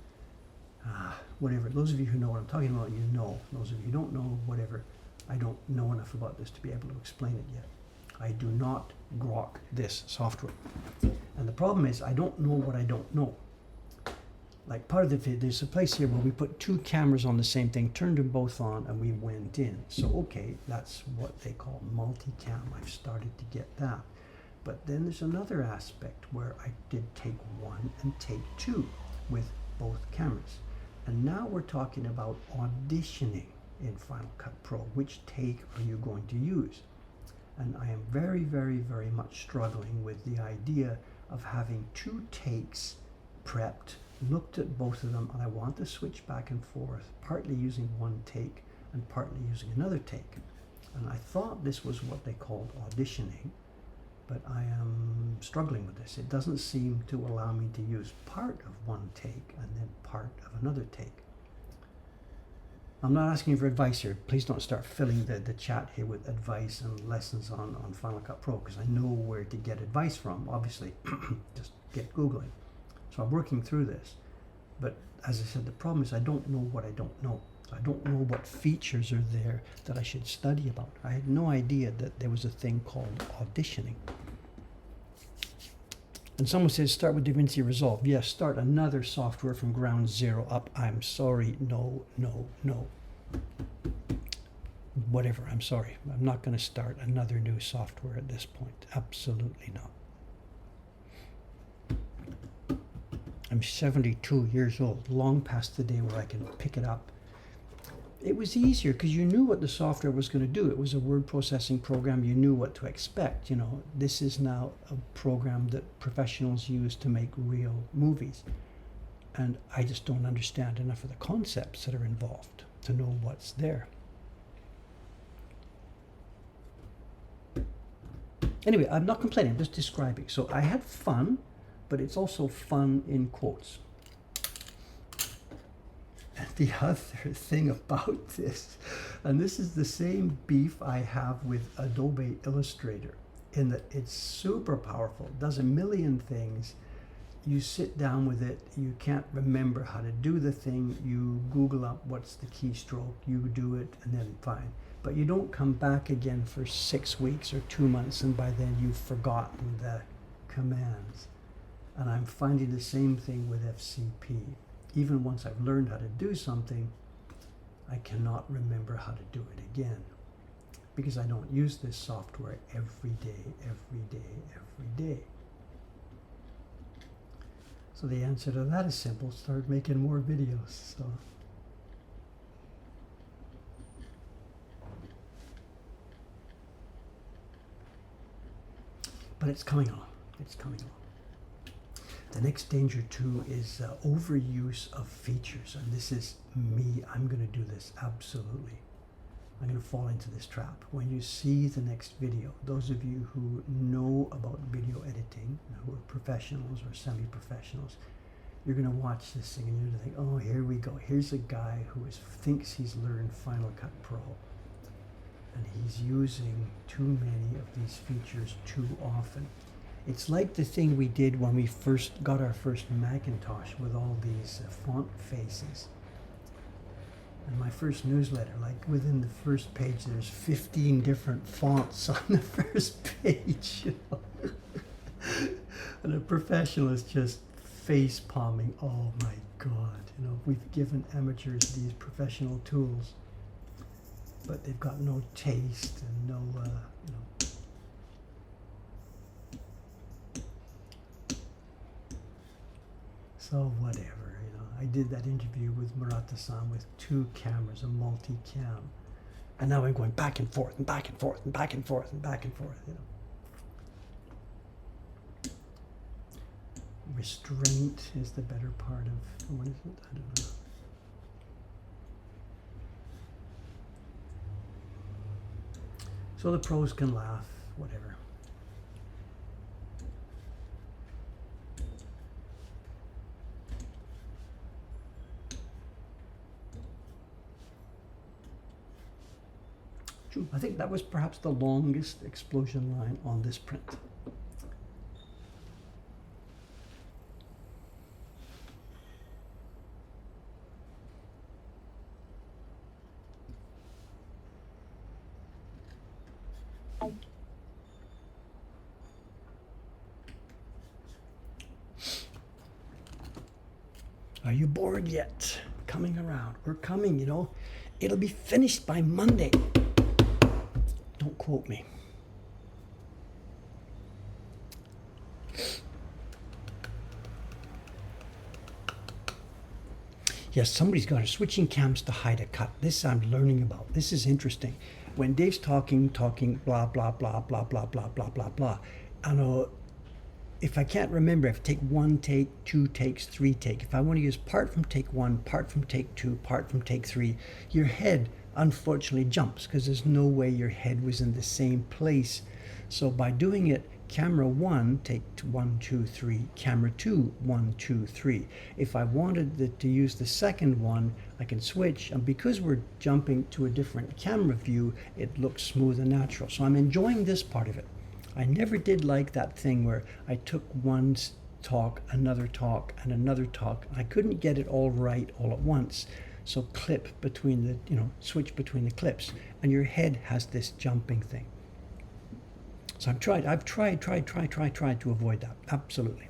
whatever. Those of you who know what I'm talking about, you know. Those of you who don't know, whatever. I don't know enough about this to be able to explain it yet. I do not grok this software. And the problem is I don't know what I don't know. Like part of the video, there's a place here where we put two cameras on the same thing, turned them both on, and we went in. So okay, that's what they call multicam. I've started to get that. But then there's another aspect where I did take one and take two with both cameras. And now we're talking about auditioning in Final Cut Pro. Which take are you going to use? And I am very much struggling with the idea of having two takes prepped, looked at both of them, and I want to switch back and forth, partly using one take and partly using another take. And I thought this was what they called auditioning, but I am struggling with this. It doesn't seem to allow me to use part of one take and then part of another take. I'm not asking for advice here. Please don't start filling the chat here with advice and lessons on Final Cut Pro, because I know where to get advice from, obviously. Just get Googling. So I'm working through this. But as I said, the problem is I don't know what I don't know. I don't know what features are there that I should study about. I had no idea that there was a thing called auditioning. And someone says, start with DaVinci Resolve. Yes, start another software from ground zero up. I'm sorry, no. Whatever, I'm sorry. I'm not going to start another new software at this point. Absolutely not. I'm 72 years old, long past the day where I can pick it up. It was easier because you knew what the software was going to do. It was a word processing program. You knew what to expect. You know, this is now a program that professionals use to make real movies. And I just don't understand enough of the concepts that are involved to know what's there. Anyway, I'm not complaining, I'm just describing. So I had fun, but it's also fun in quotes. And the other thing about this, and this is the same beef I have with Adobe Illustrator, in that it's super powerful, does a million things. You sit down with it, you can't remember how to do the thing, you Google up what's the keystroke, you do it, and then fine. But you don't come back again for 6 weeks or 2 months, and by then you've forgotten the commands. And I'm finding the same thing with FCP. Even once I've learned how to do something, I cannot remember how to do it again, because I don't use this software every day. So the answer to that is simple: start making more videos. So. But it's coming on. It's coming on. The next danger too is overuse of features, and this is me. I'm going to do this, absolutely. I'm going to fall into this trap. When you see the next video, those of you who know about video editing, who are professionals or semi-professionals, you're going to watch this thing and you're going to think, oh, here we go. Here's a guy who thinks he's learned Final Cut Pro, and he's using too many of these features too often. It's like the thing we did when we first got our first Macintosh with all these font faces. And my first newsletter, like within the first page, there's 15 different fonts on the first page. You know? And a professional is just face palming. Oh my God! You know, we've given amateurs these professional tools, but they've got no taste and no, you know. So whatever, you know. I did that interview with Murata-san with 2 cameras, a multi-cam. And now I'm going back and forth and back and forth and back and forth and back and forth, you know. Restraint is the better part of, what is it? I don't know. So the pros can laugh, whatever. I think that was perhaps the longest explosion line on this print. Are you bored yet? Coming around. We're coming, you know. It'll be finished by Monday. Don't quote me. Yes, somebody's got her switching cams to hide a cut. This I'm learning about. This is interesting. When Dave's talking, blah, blah, blah, blah, blah, blah, blah, blah, blah. I know if I can't remember, if I take 1 take, 2 takes, 3 take, if I want to use part from take 1, part from take 2, part from take 3, your head unfortunately jumps because there's no way your head was in the same place. So by doing it, camera 1, take 1, 2, 3, camera 2, 1, 2, 3. If I wanted to use the second one, I can switch, and because we're jumping to a different camera view, it looks smooth and natural. So I'm enjoying this part of it. I never did like that thing where I took one talk, another talk, and another talk. I couldn't get it all right all at once. So clip between the, switch between the clips. And your head has this jumping thing. So I've tried to avoid that. Absolutely.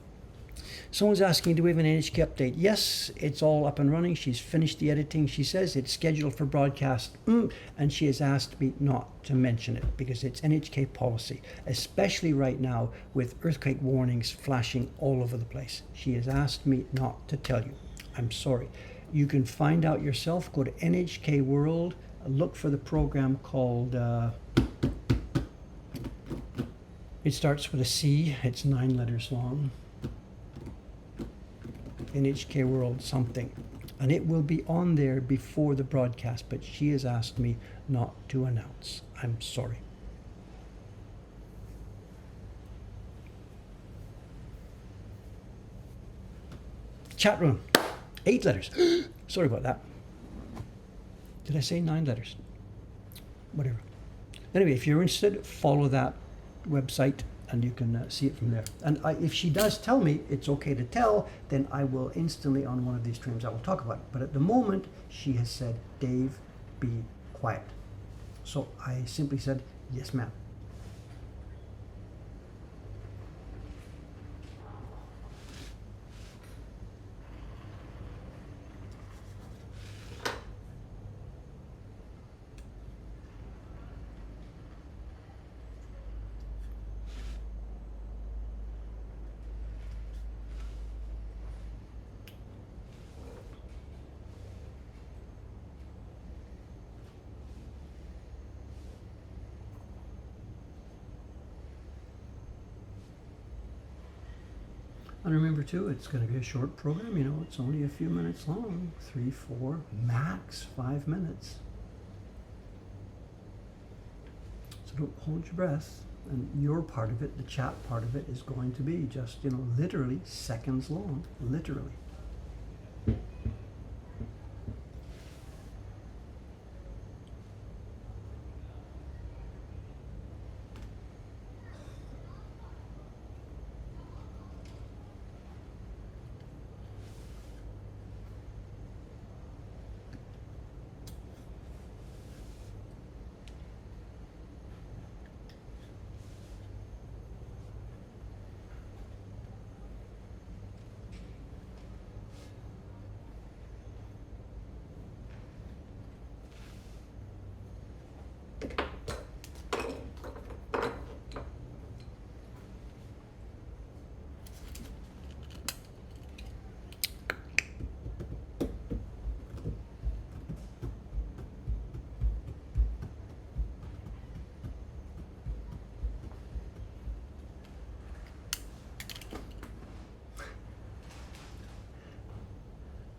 Someone's asking, do we have an NHK update? Yes, it's all up and running. She's finished the editing. She says it's scheduled for broadcast. And she has asked me not to mention it because it's NHK policy, especially right now with earthquake warnings flashing all over the place. She has asked me not to tell you. I'm sorry. You can find out yourself. Go to NHK World. Look for the program called... it starts with a C. It's 9 letters long. NHK World something. And it will be on there before the broadcast, but she has asked me not to announce. I'm sorry. Chat room. 8 letters. Sorry about that. Did I say 9 letters? Whatever. Anyway, if you're interested, follow that website and you can see it from there. And if she does tell me it's okay to tell, then I will instantly on one of these streams I will talk about it. But at the moment, she has said, Dave, be quiet. So I simply said, yes, ma'am. And remember too, it's going to be a short program, it's only a few minutes long, 3, 4, max 5 minutes. So don't hold your breath. And your part of it, the chat part of it, is going to be just, literally seconds long, literally.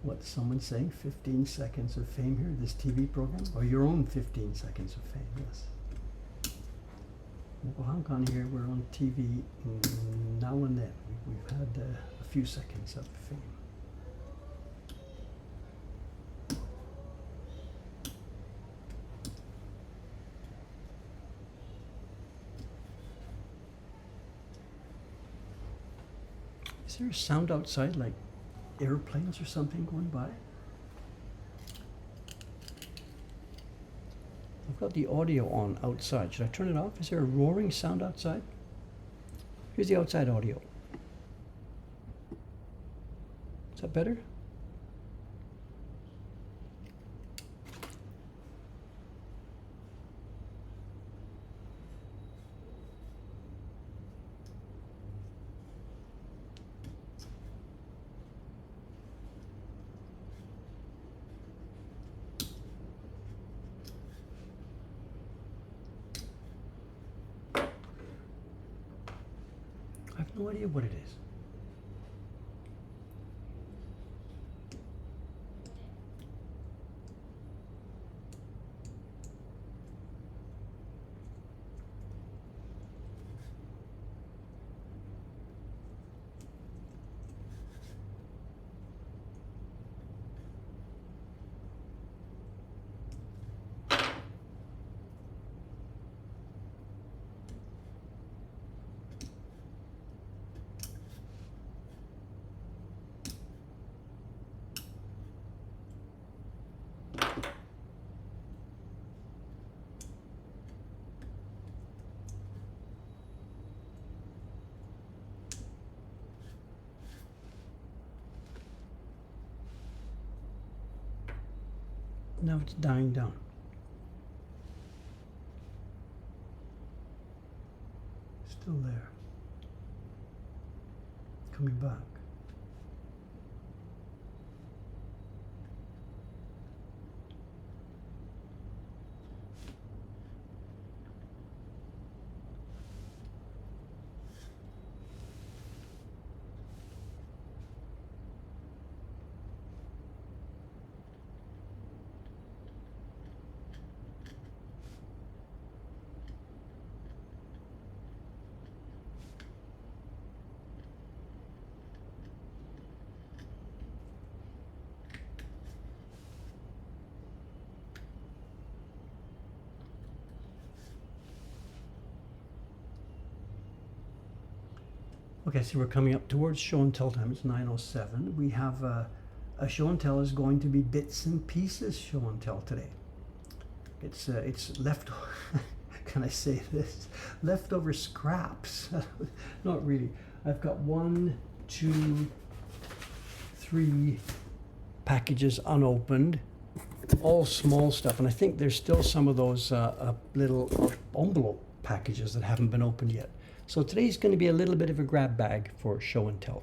What's someone saying? 15 seconds of fame here, this TV program? Or your own 15 seconds of fame, yes. Mokuhankan here, we're on TV now and then. We've had a few seconds of fame. Is there a sound outside, like airplanes or something going by? I've got the audio on outside. Should I turn it off? Is there a roaring sound outside? Here's the outside audio. Is that better? I have no idea what it is. Now it's dying down. Still there. Coming back. Okay, so we're coming up towards show and tell time. It's 9:07. We have a show and tell is going to be bits and pieces show and tell today. It's left. Can I say this? Leftover scraps. Not really. I've got 1, 2, 3 packages unopened, all small stuff, and I think there's still some of those little envelope packages that haven't been opened yet. So today's going to be a little bit of a grab bag for show and tell.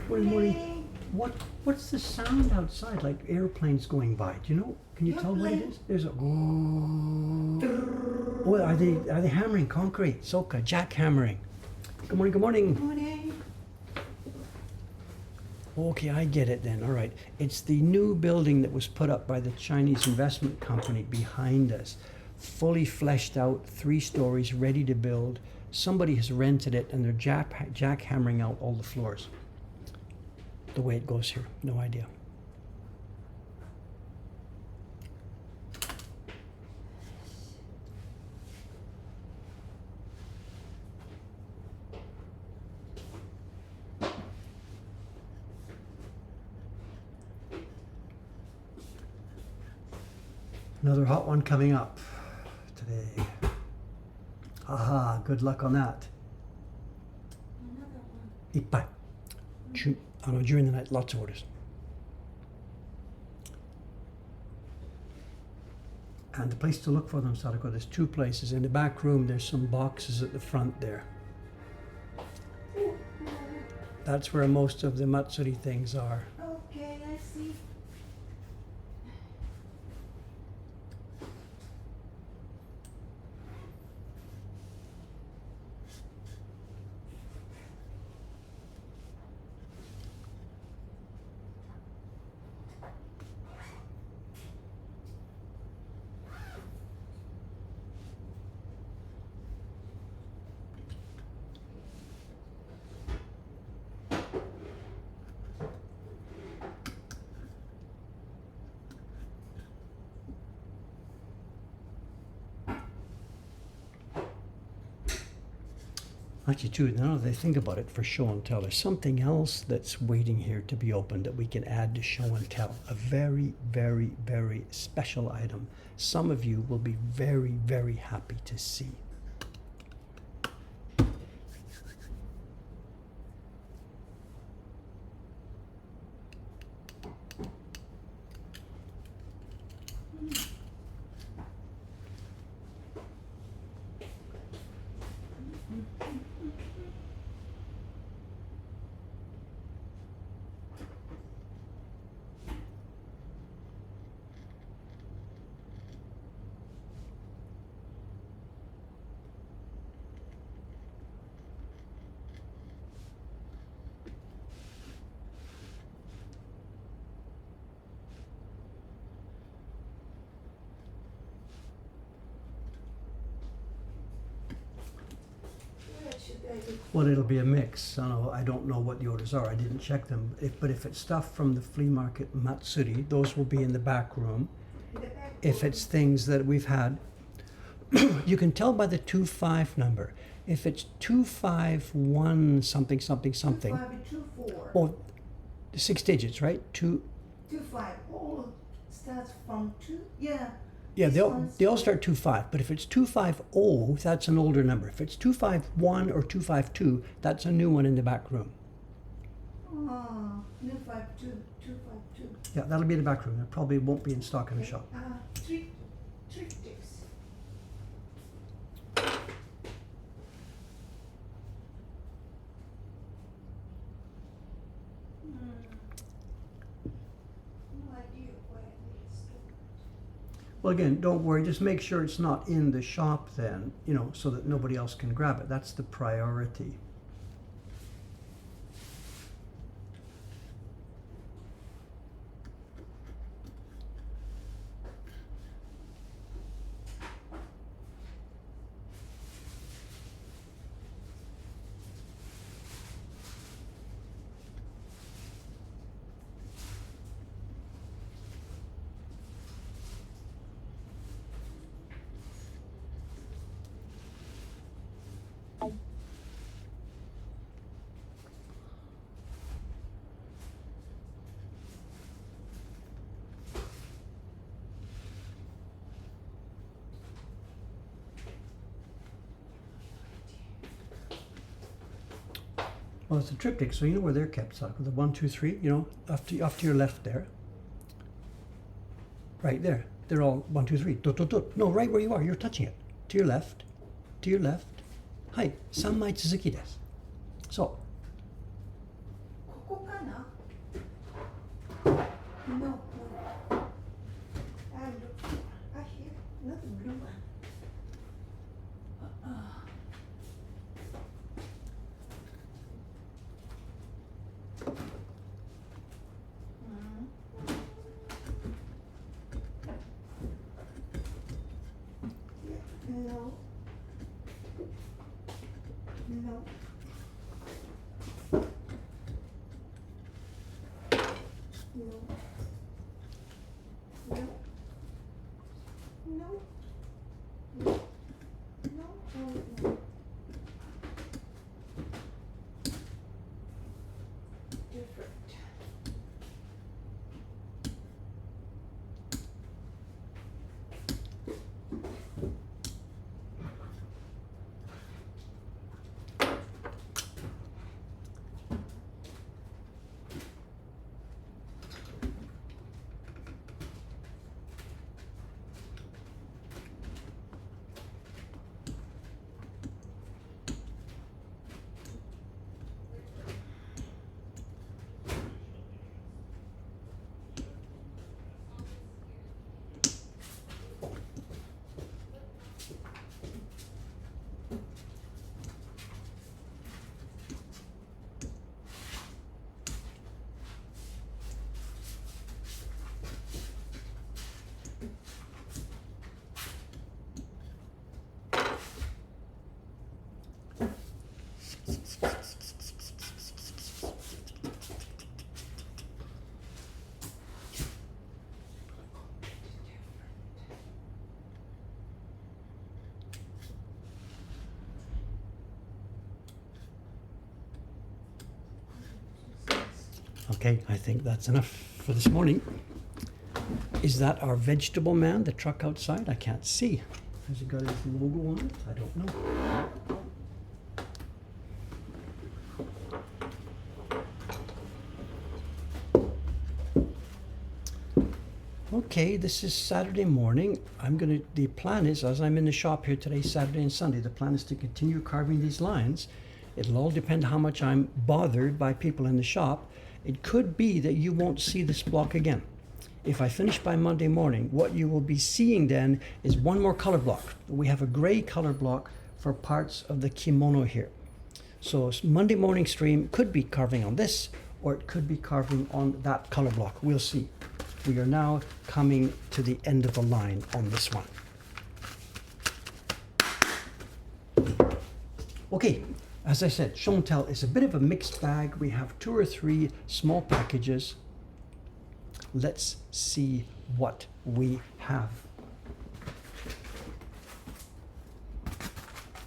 Morning. What's the sound outside? Like airplanes going by? Do you know? Can you tell what it is? There's a. Oh, are they hammering concrete? Soka, jackhammering. Good morning. Good morning. Good morning. Okay, I get it then. All right. It's the new building that was put up by the Chinese investment company behind us. Fully fleshed out, 3 stories, ready to build. Somebody has rented it and they're jackhammering out all the floors. The way it goes here. No idea. Another hot one coming up today. Aha, good luck on that. Another one. Ippai. During the night, lots of orders. And the place to look for them, Sadako, there's 2 places. In the back room, there's some boxes at the front there. That's where most of the Matsuri things are. Okay, let's see. Actually, too, now that I think about it, for show and tell, there's something else that's waiting here to be opened that we can add to show and tell. A very, very, very special item. Some of you will be very, very happy to see. Well, it'll be a mix. I don't know what the orders are. I didn't check them. But if it's stuff from the flea market Matsuri, those will be in the back room. If it's things that we've had, you can tell by the 25 number. If it's 251 something something something. 2524. Or 6 digits, right? 25. All starts from 2. Yeah. Yeah, This one's- they all start 2.5, but if it's 2.50, that's an older number. If it's 2.51 or 2.52, that's a new one in the back room. Oh, new 252. Yeah, that'll be in the back room. It probably won't be in stock in the shop. Triptychs. No idea where it is. Well, again, don't worry. Just make sure it's not in the shop then, you know, so that nobody else can grab it. That's the priority. Well, it's a triptych, so you know where they're kept, Sako. The 1, 2, 3, you know, off to your left there. Right there. They're all 1, 2, 3. Dot, dot, dot. No, right where you are. You're touching it. To your left. To your left. Hi. 3枚続きです。そう。ここかな No, no. Here, not the blue one. No. No. No. No. No. No. No. Different. Okay, I think that's enough for this morning. Is that our vegetable man, the truck outside? I can't see. Has it got his logo on it? I don't know. Okay, this is Saturday morning. The plan is, as I'm in the shop here today, Saturday and Sunday, the plan is to continue carving these lines. It'll all depend how much I'm bothered by people in the shop. It could be that you won't see this block again. If I finish by Monday morning, what you will be seeing then is one more color block. We have a gray color block for parts of the kimono here. So Monday morning stream could be carving on this, or it could be carving on that color block. We'll see. We are now coming to the end of the line on this one. Okay, as I said, show and tell is a bit of a mixed bag. We have 2 or 3 small packages. Let's see what we have.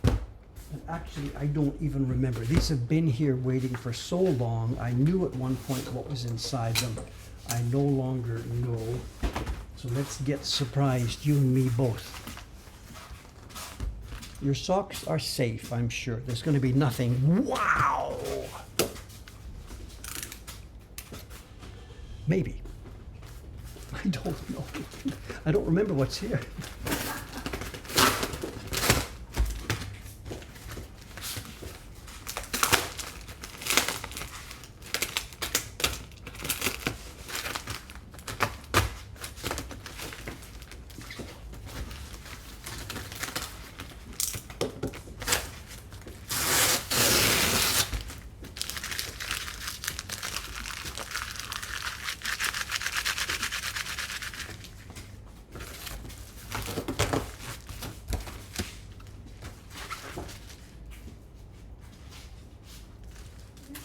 And actually, I don't even remember. These have been here waiting for so long. I knew at one point what was inside them. I no longer know. So let's get surprised, you and me both. Your socks are safe, I'm sure. There's going to be nothing. Wow! Maybe. I don't know. I don't remember what's here.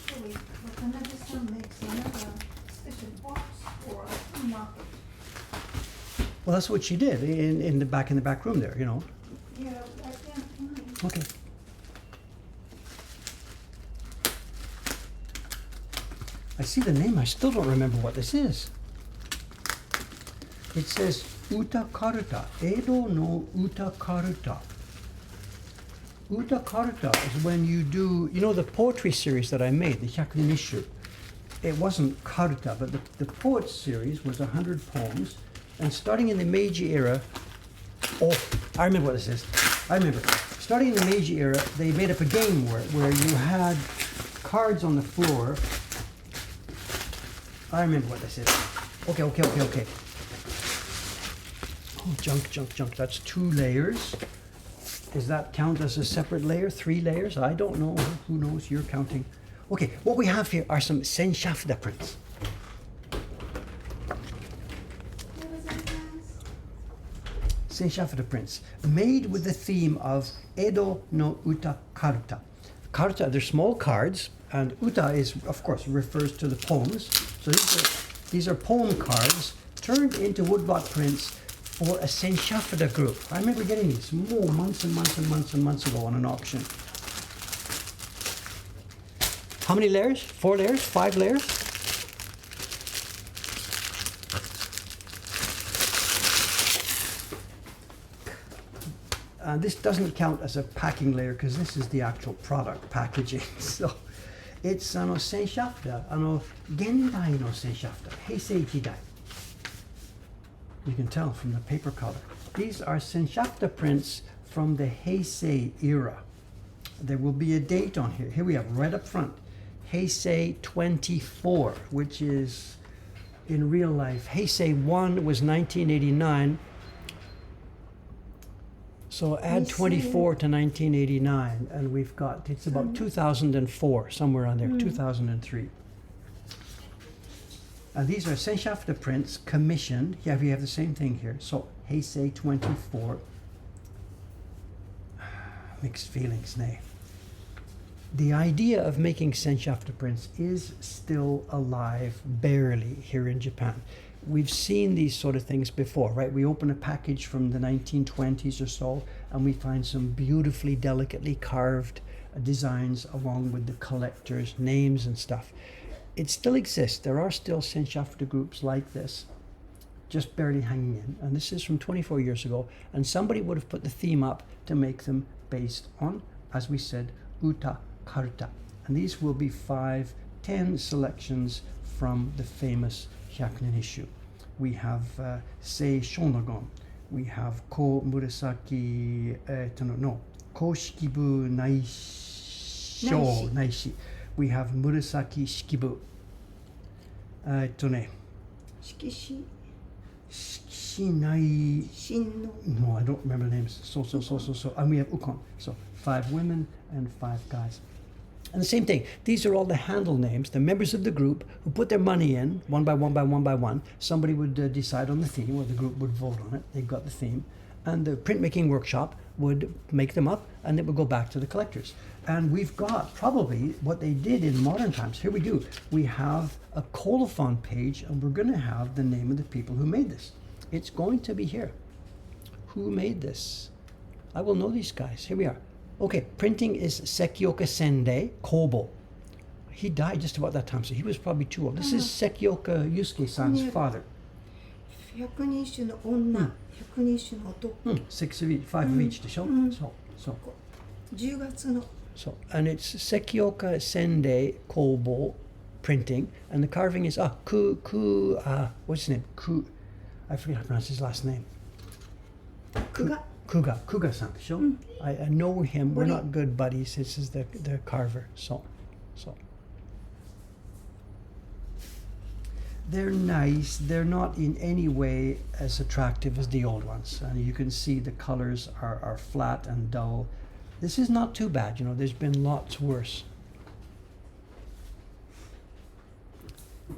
Usually, artisan makes another special box for a market. Well, that's what she did in the back room there, you know. Yeah, I can't find. Okay. I see the name. I still don't remember what this is. It says Uta Karuta, Edo no Uta Karuta. Uta Karuta is when you do, you know, the poetry series that I made, the Hyakunishu. It wasn't Karuta, but the poet series was 100 poems. And starting in the Meiji era, oh, I remember what this is. I remember. Starting in the Meiji era, they made up a game where you had cards on the floor. I remember what this is. Okay. Oh, junk. That's 2 layers. Does that count as a separate layer? 3 layers? I don't know. Who knows? You're counting. Okay, what we have here are some senshafda prints. What was it, guys? Senshafda prints, made with the theme of Edo no Uta Karuta. Karuta, they're small cards, and Uta is, of course, refers to the poems. So these are poem cards turned into woodblock prints for a senshafda group. I remember getting these months and months ago on an auction. How many layers? 4 layers? 5 layers? This doesn't count as a packing layer because this is the actual product packaging. So it's senshafda, gendai no senshafda, heisei jidai. You can tell from the paper color. These are senshafda prints from the Heisei era. There will be a date on here. Here we have right up front, Heisei 24, which is in real life. Heisei 1 was 1989. So add 24 to 1989, and we've got, it's about 2004, somewhere on there, 2003. These are senshafda prints commissioned. Yeah, we have the same thing here. So Heisei 24. Mixed feelings, nay. The idea of making senshafda prints is still alive, barely, here in Japan. We've seen these sort of things before, right? We open a package from the 1920s or so, and we find some beautifully, delicately carved designs along with the collectors' names and stuff. It still exists. There are still senshafda groups like this, just barely hanging in. And this is from 24 years ago. And somebody would have put the theme up to make them based on, as we said, Uta Karuta. And these will be 10 selections from the famous Hyakunin issue. We have Sei Shonagon. We have Ko Murasaki, Ko Shikibu Naishi. We have Murasaki Shikibu. Shikishi. Shinai. Shinno. No, I don't remember the names. So. And we have Ukon. So 5 women and 5 guys. And the same thing, these are all the handle names, the members of the group who put their money in, one by one. Somebody would decide on the theme, or the group would vote on it. They've got the theme. And the printmaking workshop would make them up, and it would go back to the collectors. And we've got probably what they did in modern times. Here we do. We have a colophon page, and we're going to have the name of the people who made this. It's going to be here. Who made this? I will know these guys. Here we are. Okay, printing is Sekioka Sendei Kobo. He died just about that time, so he was probably too old. This is Sekioka Yusuke-san's father. 百人種の女、百人種の男。 Six of each, five of each でしょ、そう10月の So, and it's Sekioka Sendei Kobo printing, and the carving is what's his name? I forget how to pronounce his last name. 久我 Kuga-san, sure. I know him. We're not good buddies. This is the carver. So. They're nice. They're not in any way as attractive as the old ones. And you can see the colors are flat and dull. This is not too bad, you know. There's been lots worse.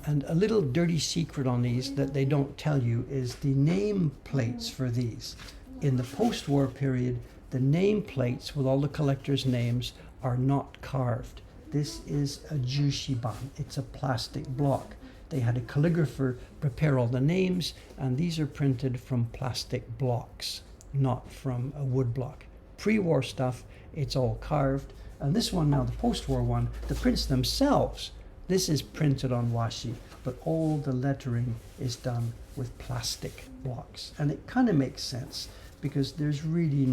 And a little dirty secret on these that they don't tell you is the name plates for these. In the post-war period, the name plates with all the collectors' names are not carved. This is a jushiban. It's a plastic block. They had a calligrapher prepare all the names, and these are printed from plastic blocks, not from a wood block. Pre-war stuff, it's all carved. And this one now, the post-war one, the prints themselves, this is printed on washi, but all the lettering is done with plastic blocks. And it kind of makes sense because there's really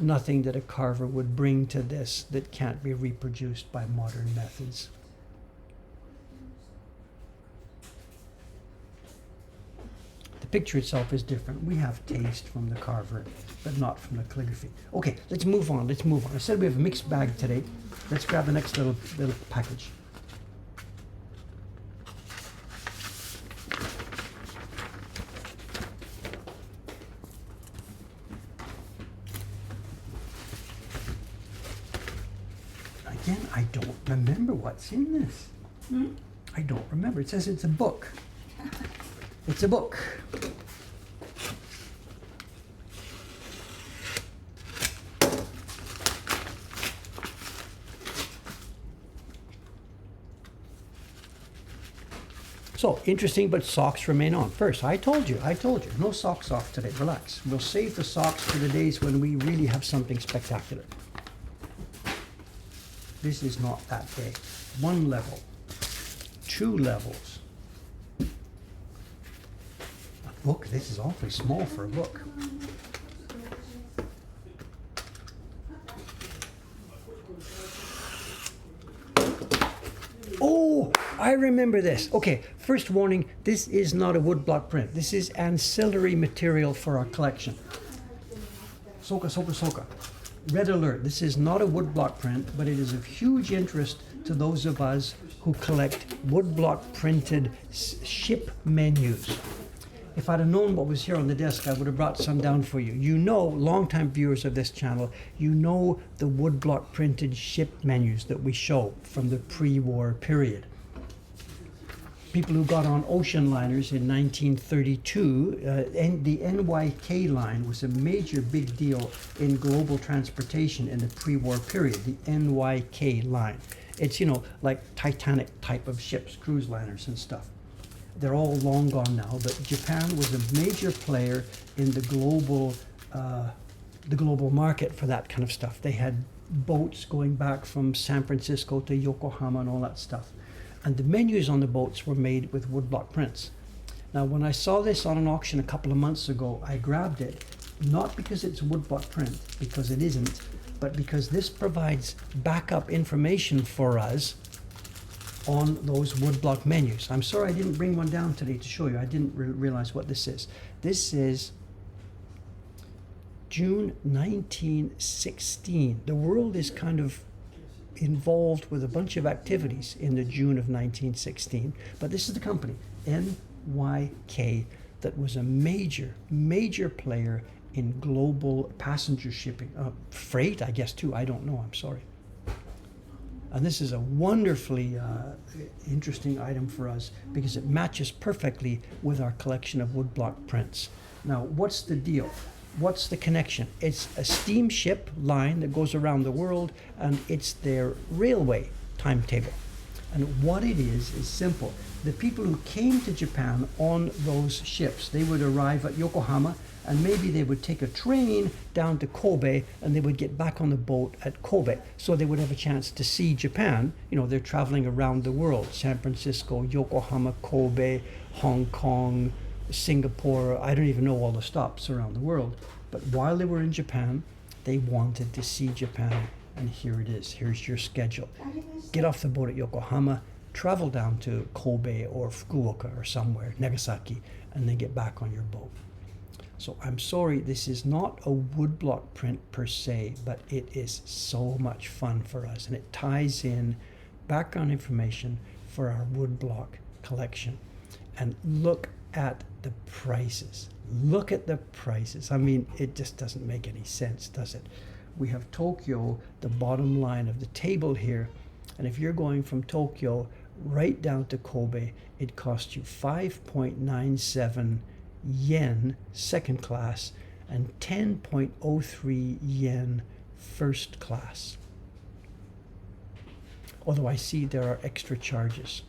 nothing that a carver would bring to this that can't be reproduced by modern methods. The picture itself is different. We have taste from the carver, but not from the calligraphy. Okay, let's move on. I said we have a mixed bag today. Let's grab the next little package. Again, I don't remember what's in this. I don't remember. It says it's a book. It's a book. So, interesting, but socks remain on. First, I told you, no socks off today. Relax. We'll save the socks for the days when we really have something spectacular. This is not that day. 1 level, 2 levels. A book, this is awfully small for a book. Oh, I remember this. Okay, first warning, this is not a woodblock print. This is ancillary material for our collection. Soka. Red alert, this is not a woodblock print, but it is of huge interest to those of us who collect woodblock printed ship menus. If I'd have known what was here on the desk, I would have brought some down for you. You know, longtime viewers of this channel, you know the woodblock printed ship menus that we show from the pre-war period. People who got on ocean liners in 1932, the NYK line was a major big deal in global transportation in the pre-war period, the NYK line. It's, you know, like Titanic type of ships, cruise liners and stuff. They're all long gone now, but Japan was a major player in the global market for that kind of stuff. They had boats going back from San Francisco to Yokohama and all that stuff. And the menus on the boats were made with woodblock prints. Now, when I saw this on an auction a couple of months ago, I grabbed it, not because it's woodblock print, because it isn't, but because this provides backup information for us on those woodblock menus. I'm sorry I didn't bring one down today to show you. I didn't realize what this is. This is June 1916. The world is kind of involved with a bunch of activities in the June of 1916, but this is the company, NYK, that was a major player in global passenger shipping, freight, I guess too, I don't know, I'm sorry. And this is a wonderfully interesting item for us because it matches perfectly with our collection of woodblock prints. Now, what's the deal? What's the connection? It's a steamship line that goes around the world, and it's their railway timetable. And what it is simple. The people who came to Japan on those ships, they would arrive at Yokohama, and maybe they would take a train down to Kobe, and they would get back on the boat at Kobe. So they would have a chance to see Japan. You know, they're traveling around the world, San Francisco, Yokohama, Kobe, Hong Kong, Singapore. I don't even know all the stops around the world. But while they were in Japan, they wanted to see Japan. And here it is. Here's your schedule. Get off the boat at Yokohama, travel down to Kobe or Fukuoka or somewhere, Nagasaki, and then get back on your boat. So I'm sorry, this is not a woodblock print per se, but it is so much fun for us. And it ties in background information for our woodblock collection. And look at the prices. Look at the prices. I mean, it just doesn't make any sense, does it? We have Tokyo, the bottom line of the table here. And if you're going from Tokyo right down to Kobe, it costs you 5.97 yen second class and 10.03 yen first class. Although I see there are extra charges.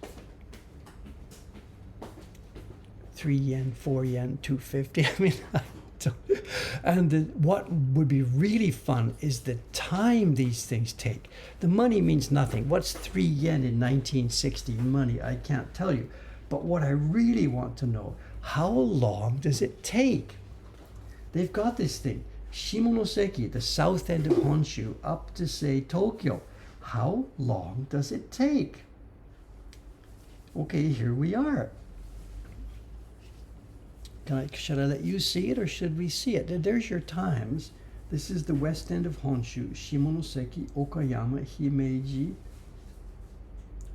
3 yen, 4 yen, 250. I mean, and what would be really fun is the time these things take. The money means nothing. What's 3 yen in 1960 money? I can't tell you. But what I really want to know, how long does it take? They've got this thing, Shimonoseki, the south end of Honshu, up to, say, Tokyo. How long does it take? Okay, here we are. Should I let you see it or should we see it? There's your times. This is the west end of Honshu, Shimonoseki, Okayama, Himeji.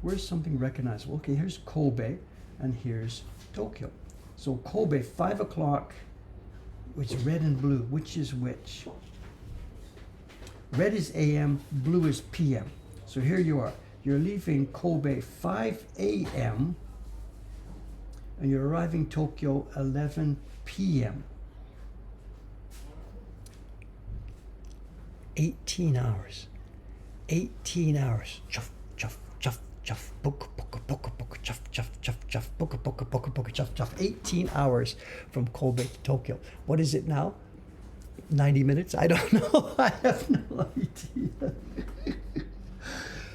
Where's something recognizable? Okay, here's Kobe and here's Tokyo. So Kobe, 5 o'clock, which is red and blue. Which is which? Red is AM, blue is PM. So here you are. You're leaving Kobe 5 a.m. and you're arriving Tokyo 11 p.m. 18 hours. 18 hours. Chuff, chuff, chuff, chuff. Book, book, book, book, chuff, chuff, chuff, chuff. Book, book, book, book, chuff, chuff. 18 hours from Kobe to Tokyo. What is it now? 90 minutes? I don't know. I have no idea.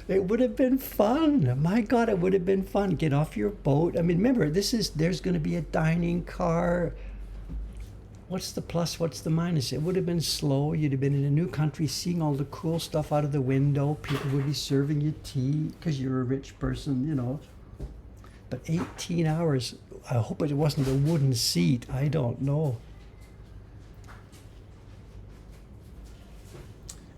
It would have been fun. My God, it would have been fun. Get off your boat. I mean, remember, there's going to be a dining car. What's the plus? What's the minus? It would have been slow. You'd have been in a new country, seeing all the cool stuff out of the window. People would be serving you tea because you're a rich person, you know. But 18 hours, I hope it wasn't a wooden seat. I don't know.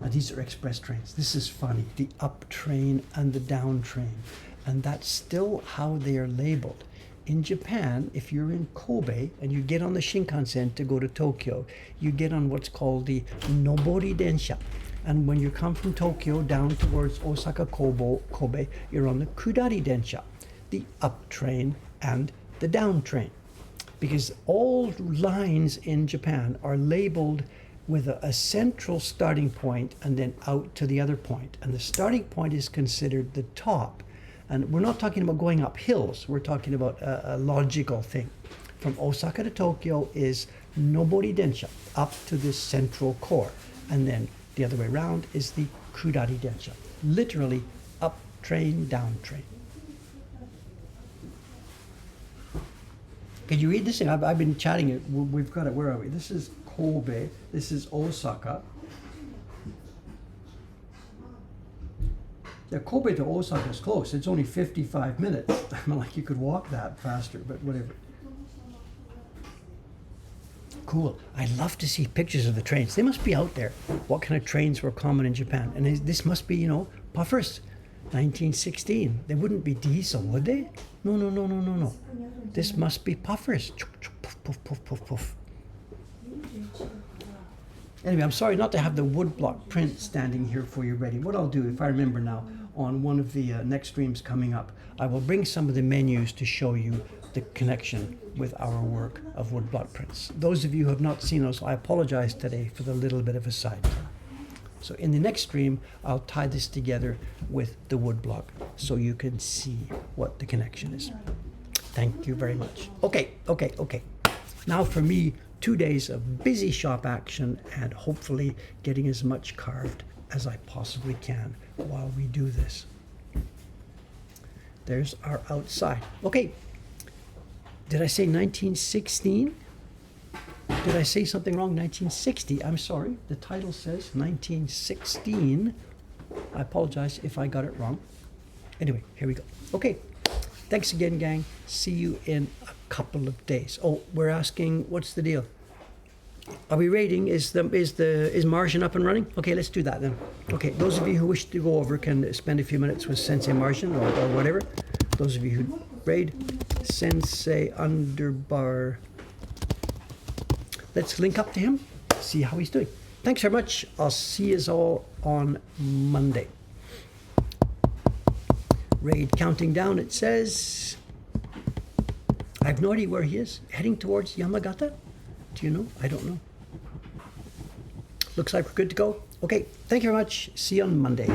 These are express trains. This is funny. The up train and the down train. And that's still how they are labeled. In Japan, if you're in Kobe and you get on the Shinkansen to go to Tokyo, you get on what's called the Nobori Densha. And when you come from Tokyo down towards Osaka, Kobe, you're on the Kudari Densha, the up train and the down train. Because all lines in Japan are labeled with a central starting point and then out to the other point. And the starting point is considered the top. And we're not talking about going up hills. We're talking about a logical thing. From Osaka to Tokyo is Nobori Densha, up to this central core. And then the other way around is the Kudari Densha. Literally up train, down train. Can you read this thing? I've been chatting it. We've got it. Where are we? This is Kobe. This is Osaka. Yeah, Kobe to Osaka is close. It's only 55 minutes. I mean, like you could walk that faster, but whatever. Cool. I'd love to see pictures of the trains. They must be out there. What kind of trains were common in Japan? And this must be, puffers. 1916. They wouldn't be diesel, would they? No. This must be puffers. Puff, puff, puff, puff, puff. Anyway, I'm sorry not to have the woodblock print standing here for you ready. What I'll do, if I remember now, on one of the next streams coming up, I will bring some of the menus to show you the connection with our work of woodblock prints. Those of you who have not seen those, I apologize today for the little bit of a sidebar. So in the next stream, I'll tie this together with the woodblock so you can see what the connection is. Thank you very much. Okay. Now for me, 2 days of busy shop action and hopefully getting as much carved as I possibly can while we do this. There's our outside. Okay, Did I say 1916? Did I say something wrong? 1960. I'm sorry. The title says 1916. I apologize if I got it wrong. Anyway, here we go. Okay. Thanks again, gang. See you in a couple of days. Oh, we're asking, what's the deal? Are we rating? Is Martian up and running? Okay, let's do that then. Okay, those of you who wish to go over can spend a few minutes with Sensei Martian or whatever. Those of you who raid, Sensei Underbar. Let's link up to him, see how he's doing. Thanks very much. I'll see you all on Monday. Raid counting down, it says. I have no idea where he is. Heading towards Yamagata? Do you know? I don't know. Looks like we're good to go. Okay, thank you very much. See you on Monday.